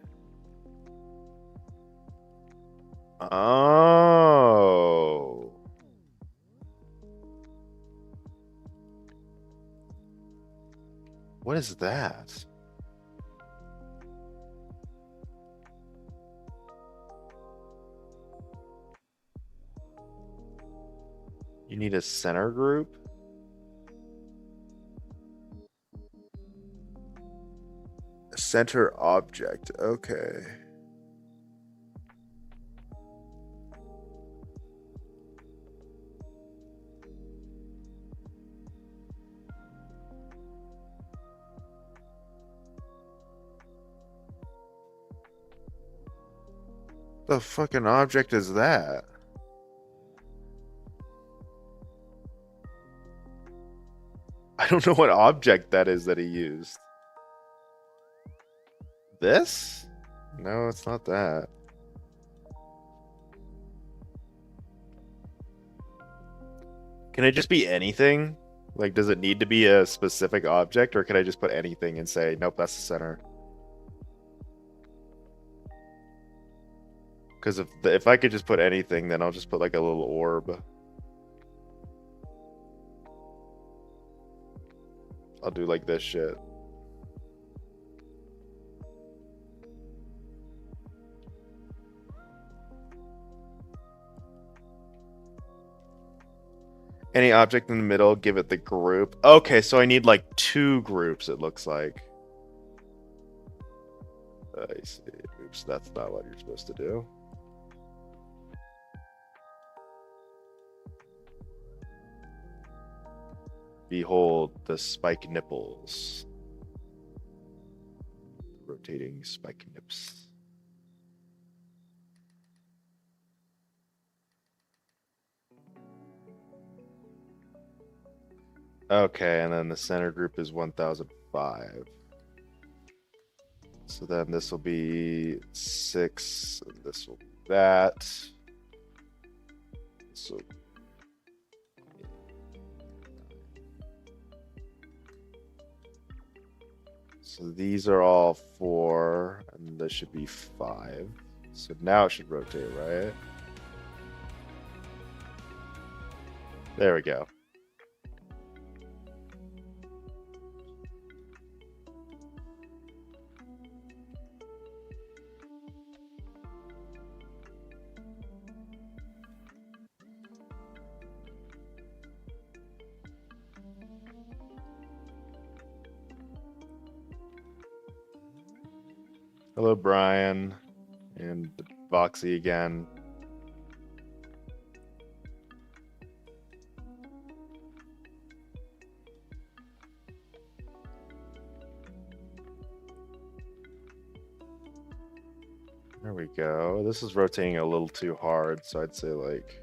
Oh. What is that? You need a center group? A center object. Okay. The fucking object is that? I don't know what object that is that he used. This? No, it's not that. Can it just be anything? Like, does it need to be a specific object, or can I just put anything and say, nope, that's the center? Because if I could just put anything, then I'll just put like a little orb. I'll do like this shit. Any object in the middle, give it the group. Okay, so I need like 2 groups, it looks like. I see. Oops, that's not what you're supposed to do. Behold the spike nipples. Rotating spike nips. Okay, and then the center group is 1005. So then this will be 6, and this will be that. So these are all 4, and this should be 5. So now it should rotate, right? There we go. Hello, Brian, and Voxy again. There we go. This is rotating a little too hard, so I'd say like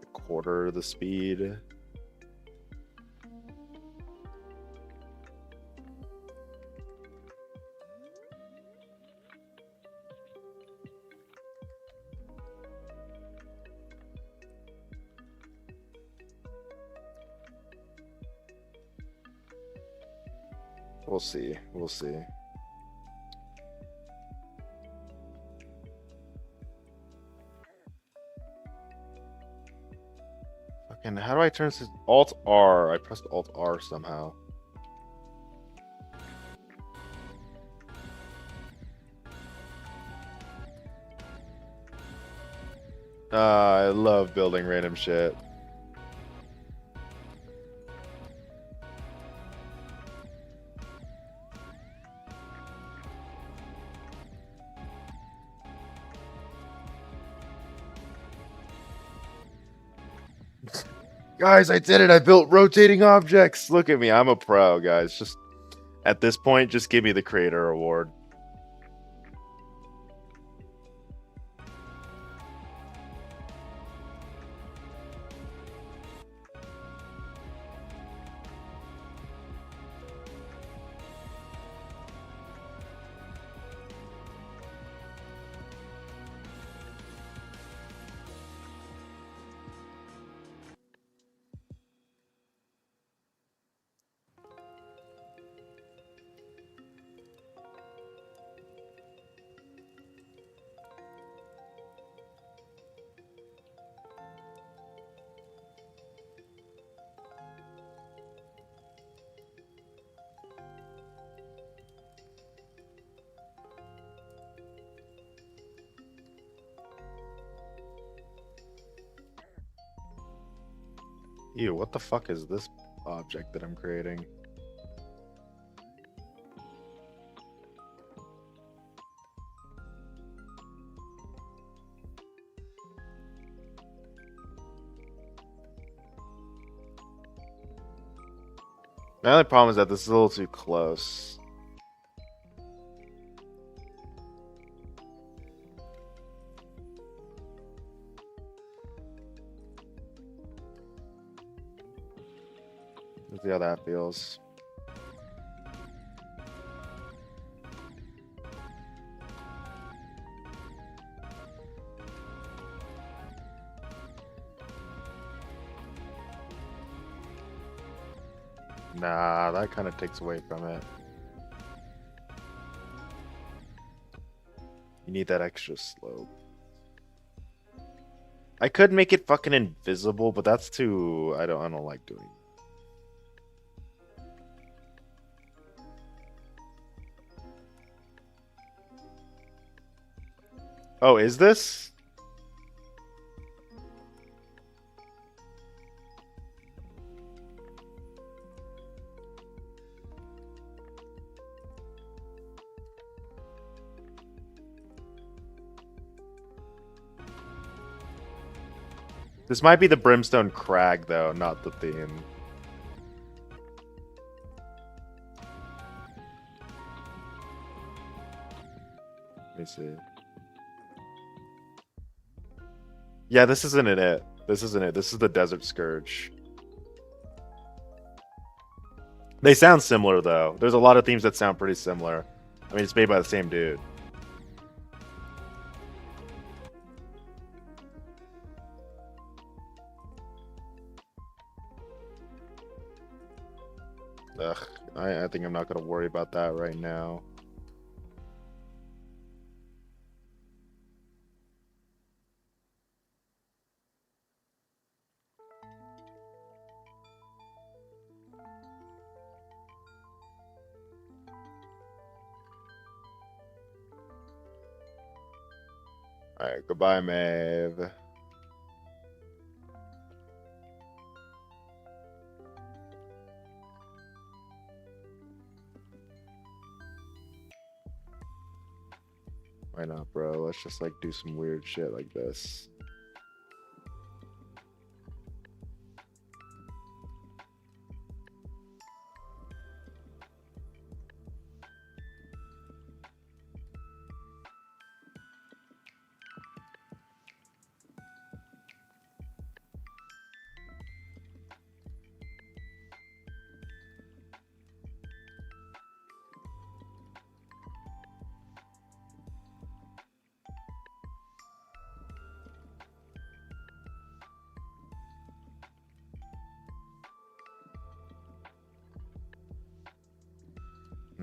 a quarter the speed. We'll see. We'll see. Fucking, how do I turn this? Alt R. I pressed Alt R somehow. I love building random shit. Guys, I did it. I built rotating objects. Look at me. I'm a pro, guys. Just at this point, just give me the creator award. Ew, what the fuck is this object that I'm creating? My only problem is that this is a little too close. Let's see how that feels. Nah, that kind of takes away from it. You need that extra slope. I could make it fucking invisible, but that's too. I don't like doing that. Oh, is this? This might be the Brimstone Crag, though, not the theme. Let me see. Yeah, this isn't it. This isn't it. This is the Desert Scourge. They sound similar, though. There's a lot of themes that sound pretty similar. I mean, it's made by the same dude. Ugh, I think I'm not going to worry about that right now. Alright, goodbye, Maeve. Why not, bro? Let's just like do some weird shit like this.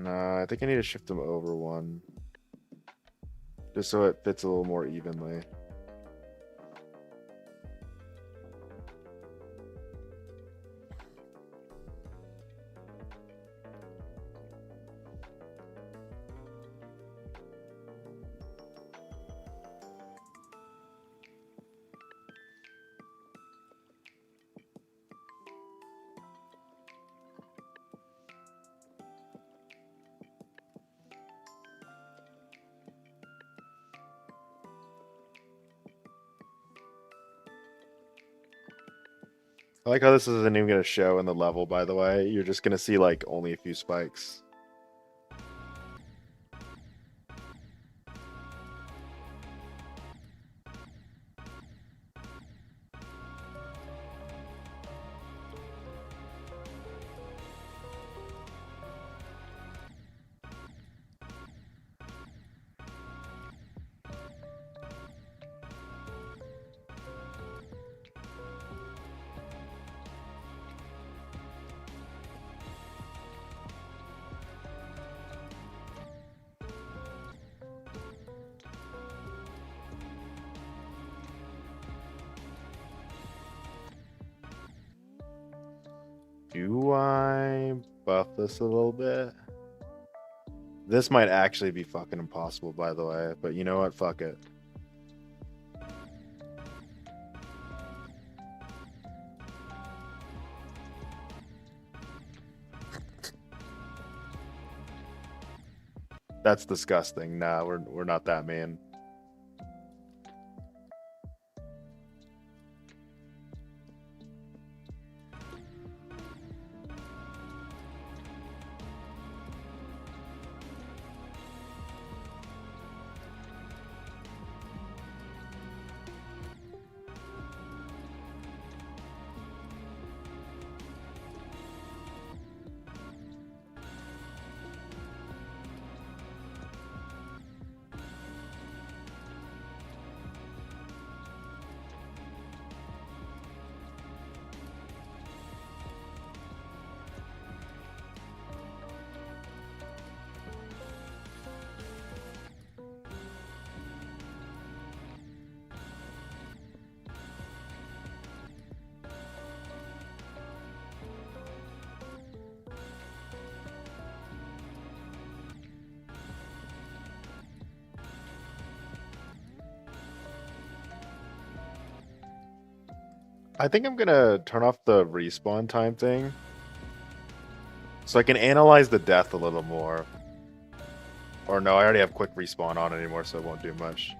Nah, I think I need to shift them over one. Just so it fits a little more evenly. I like how this isn't even going to show in the level, by the way. You're just going to see, like, only a few spikes. Do I buff this a little bit? This might actually be fucking impossible, by the way. But you know what? Fuck it. That's disgusting. Nah, we're not that mean. I think I'm gonna turn off the respawn time thing so I can analyze the death a little more. Or no, I already have quick respawn on anymore, so it won't do much.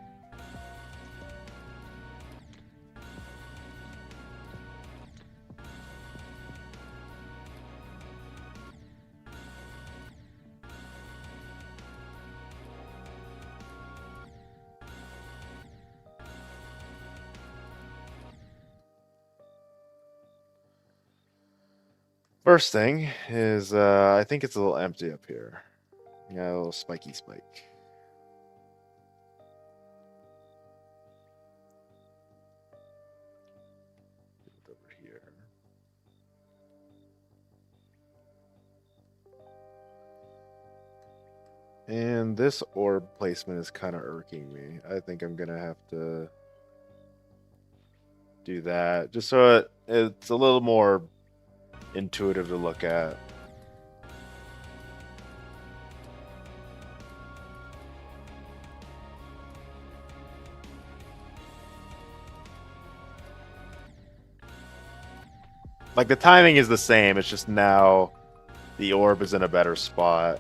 First thing is, I think it's a little empty up here. Yeah, a little spiky spike. Over here. And this orb placement is kind of irking me. I think I'm gonna have to do that just so it's a little more intuitive to look at. Like the timing is the same, it's just now the orb is in a better spot.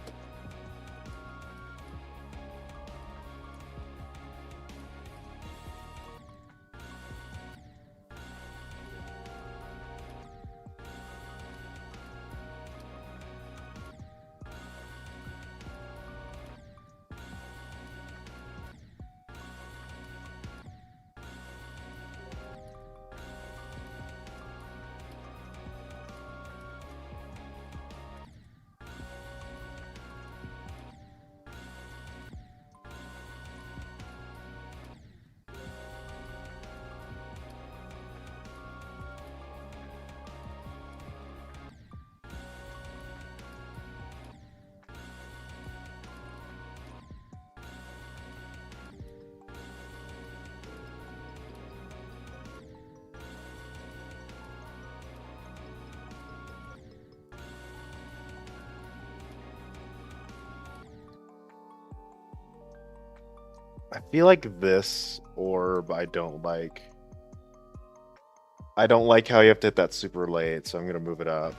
I feel like this orb I don't like. I don't like how you have to hit that super late, so I'm gonna move it up.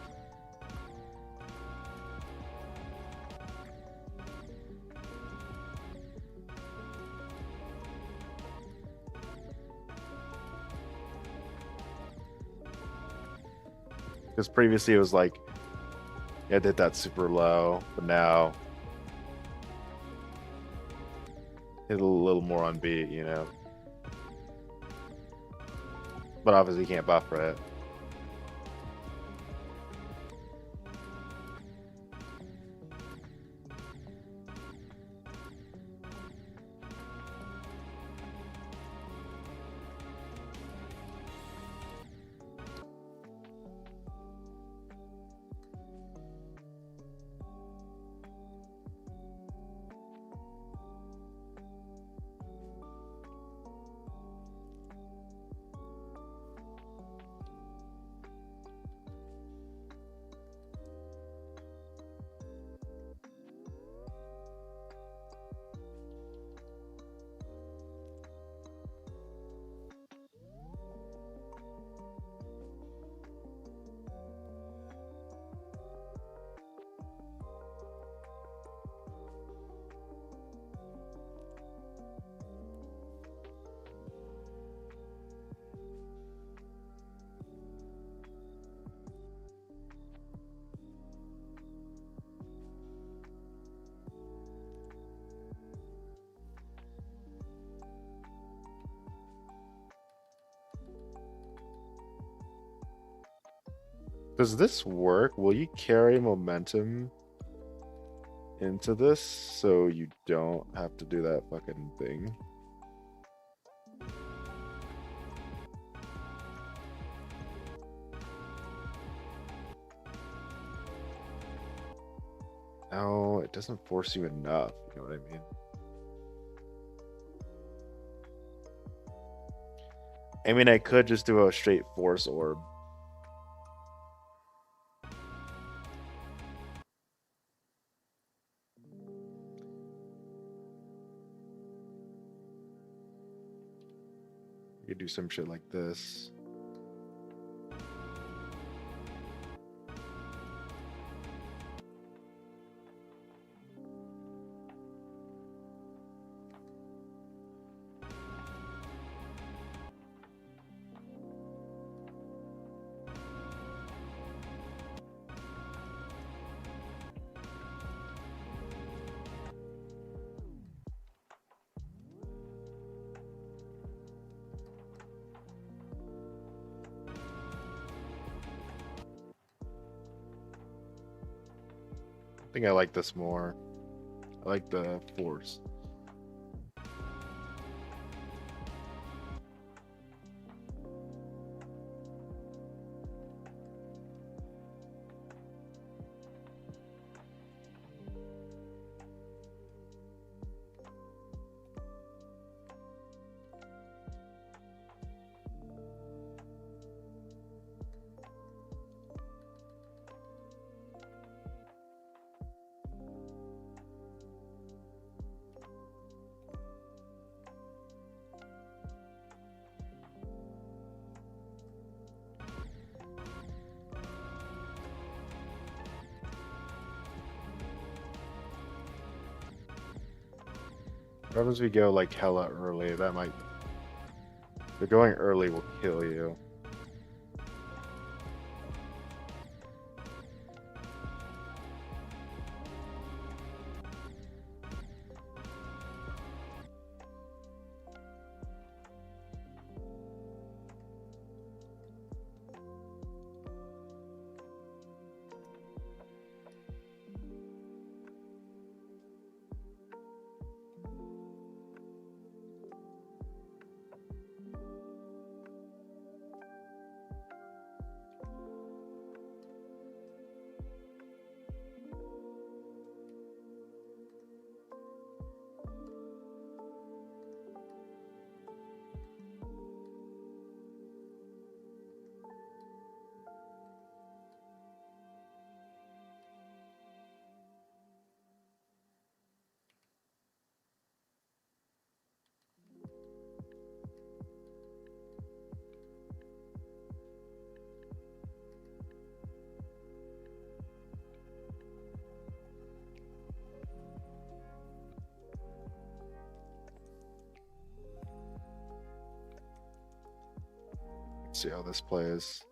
Because previously it was like you had to hit that super low, but now hit a little more on beat, you know. But obviously you can't buffer it. Does this work? Will you carry momentum into this so you don't have to do that fucking thing? No, it doesn't force you enough, you know what I mean? I mean, I could just do a straight force orb. You could do some shit like this. I think I like this more. I like the force. What happens if we go like hella early? That might. But going early will kill you. Let's see how this plays.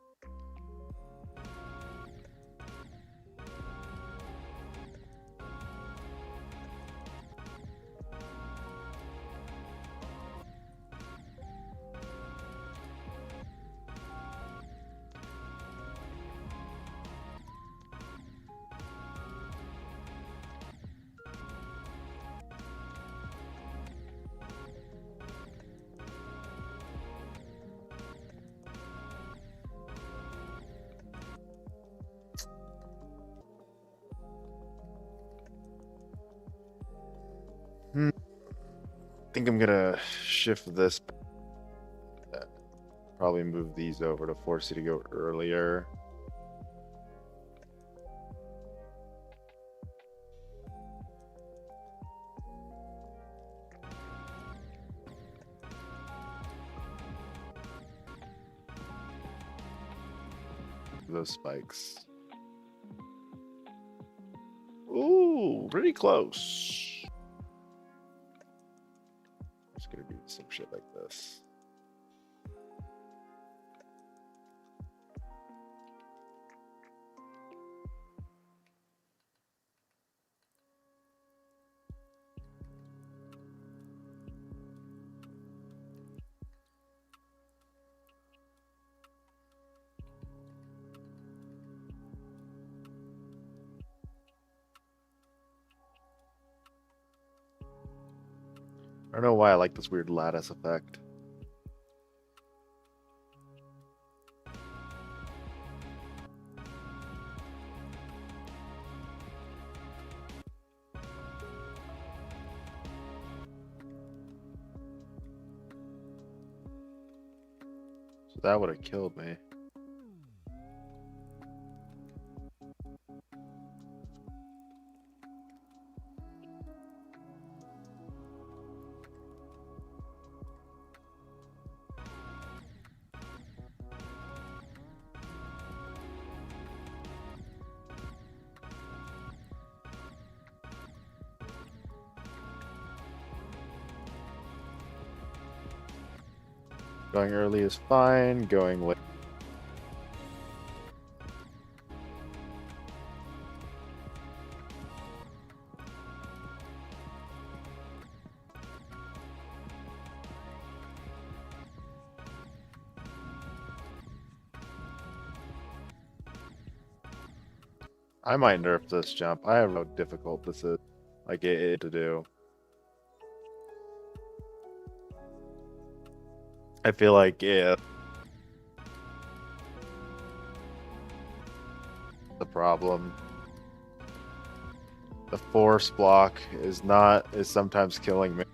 I think I'm gonna shift this. Probably move these over to force you to go earlier. Those spikes. Ooh, pretty close. It's gonna be some shit like this. I don't know why I like this weird lattice effect. So that would have killed me. Going early is fine. Going late. I might nerf this jump. I have how difficult this is. Like it to do. I feel like the problem. The force block is sometimes killing me.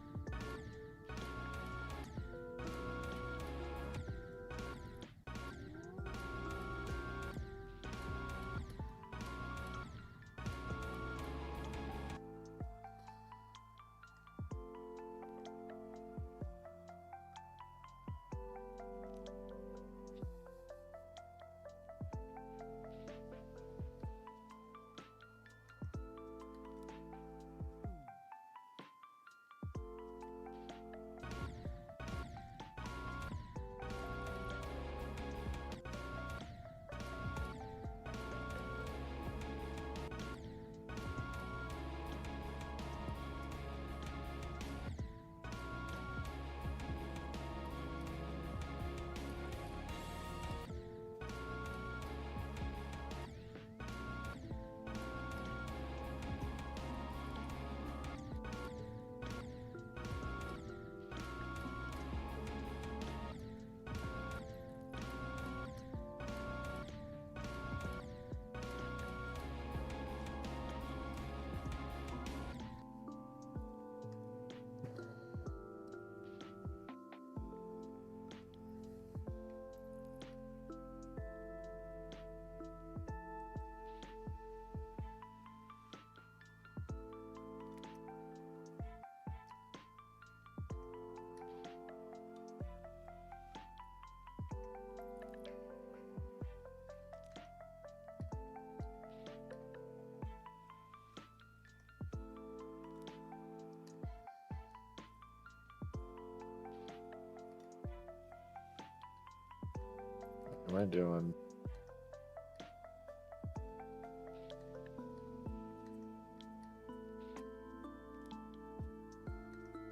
What am I doing?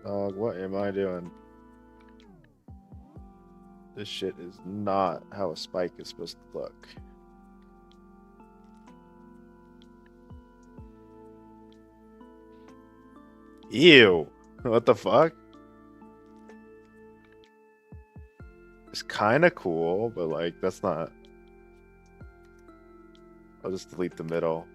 Dog, what am I doing? This shit is not how a spike is supposed to look. Ew. What the fuck? It's kind of cool, but like, that's not... I'll just delete the middle.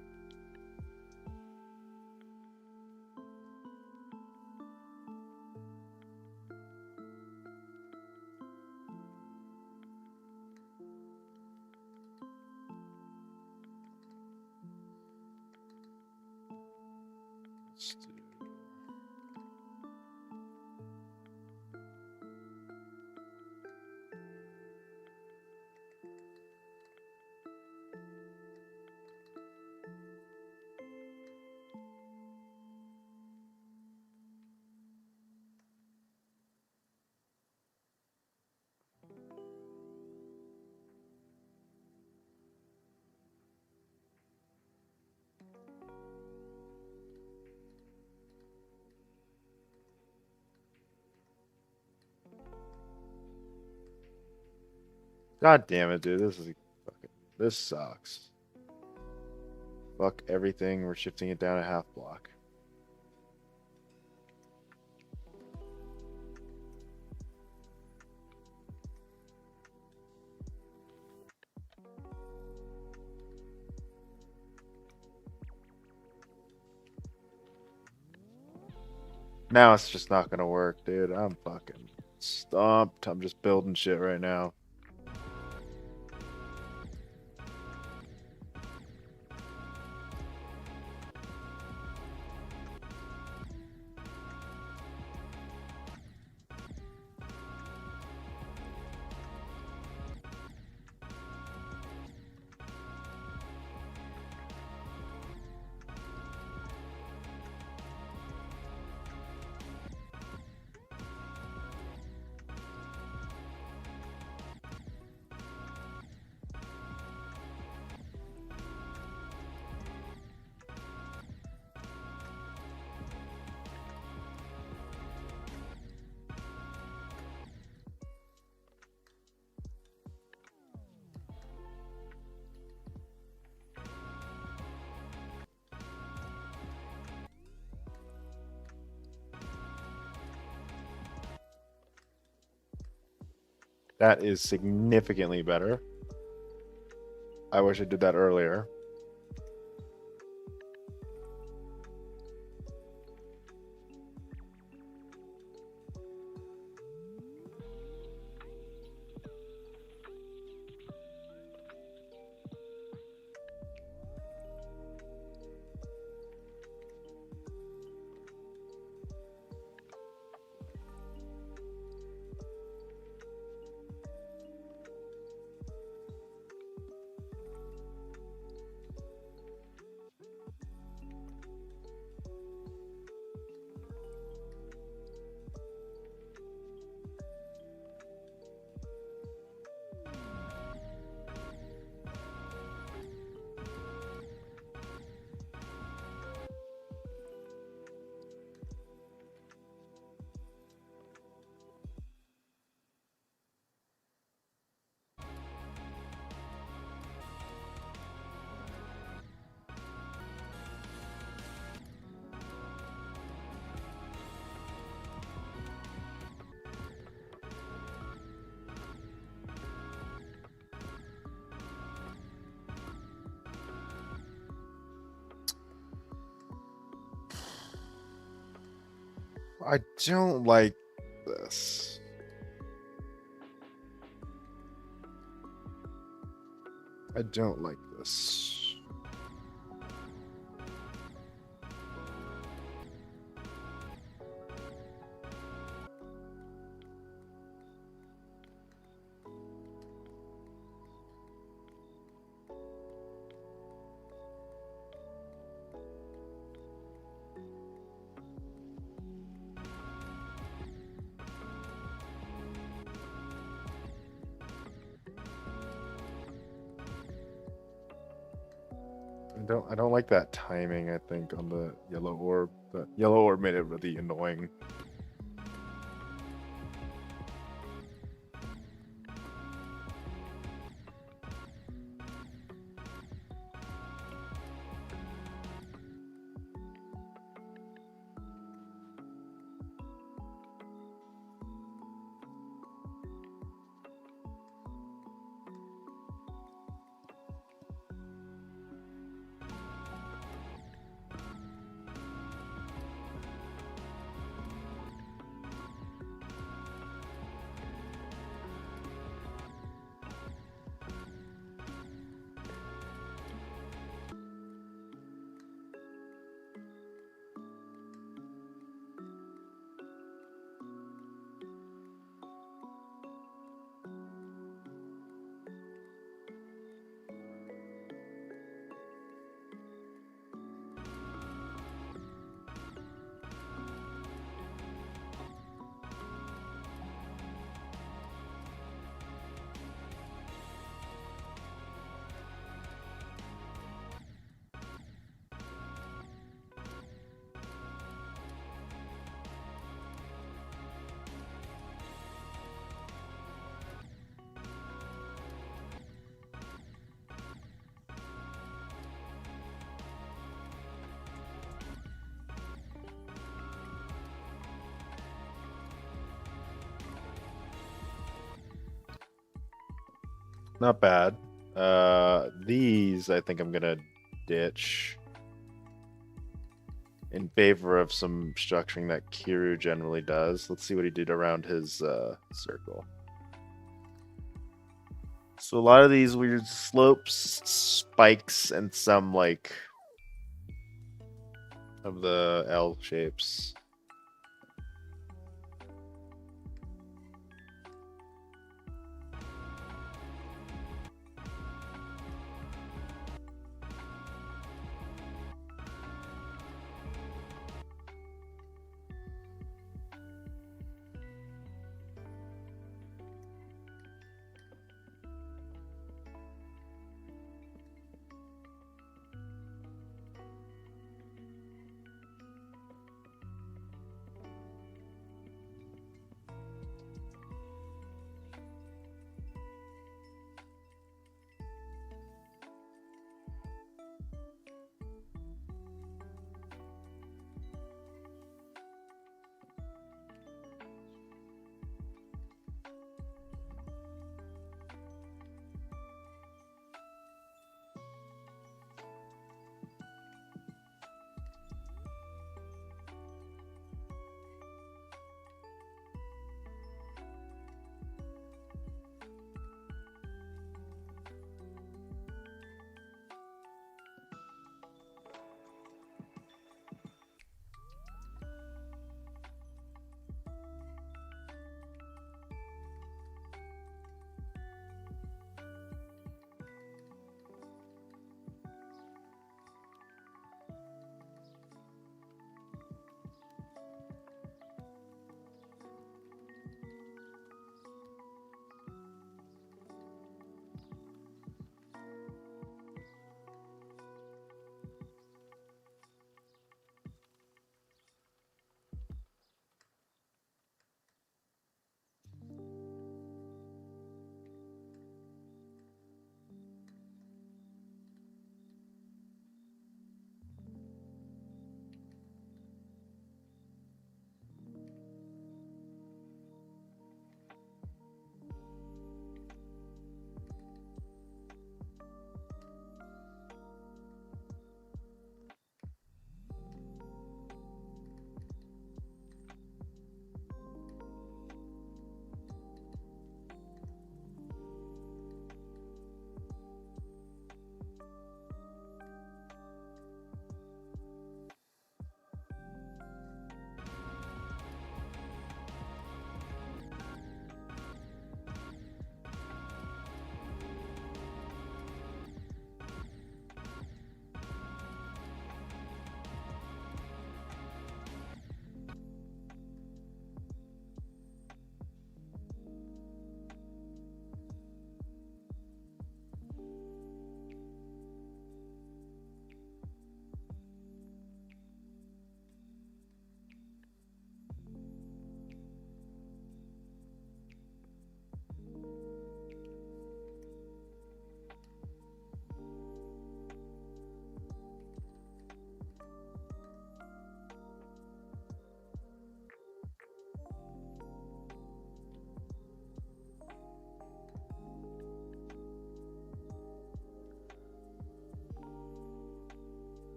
Let's do... God damn it, dude. This sucks. Fuck everything. We're shifting it down a half block. Now it's just not gonna work, dude. I'm fucking stumped. I'm just building shit right now. That is significantly better. I wish I did that earlier. I don't like this. I don't like this. I don't like that timing, I think, on the yellow orb. The yellow orb made it really annoying. Not bad. These I think I'm gonna ditch in favor of some structuring that Kiryu generally does. Let's see what he did around his circle. So a lot of these weird slopes, spikes, and some like of the L shapes.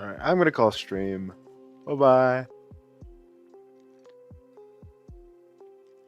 All right, I'm gonna call stream. Bye bye.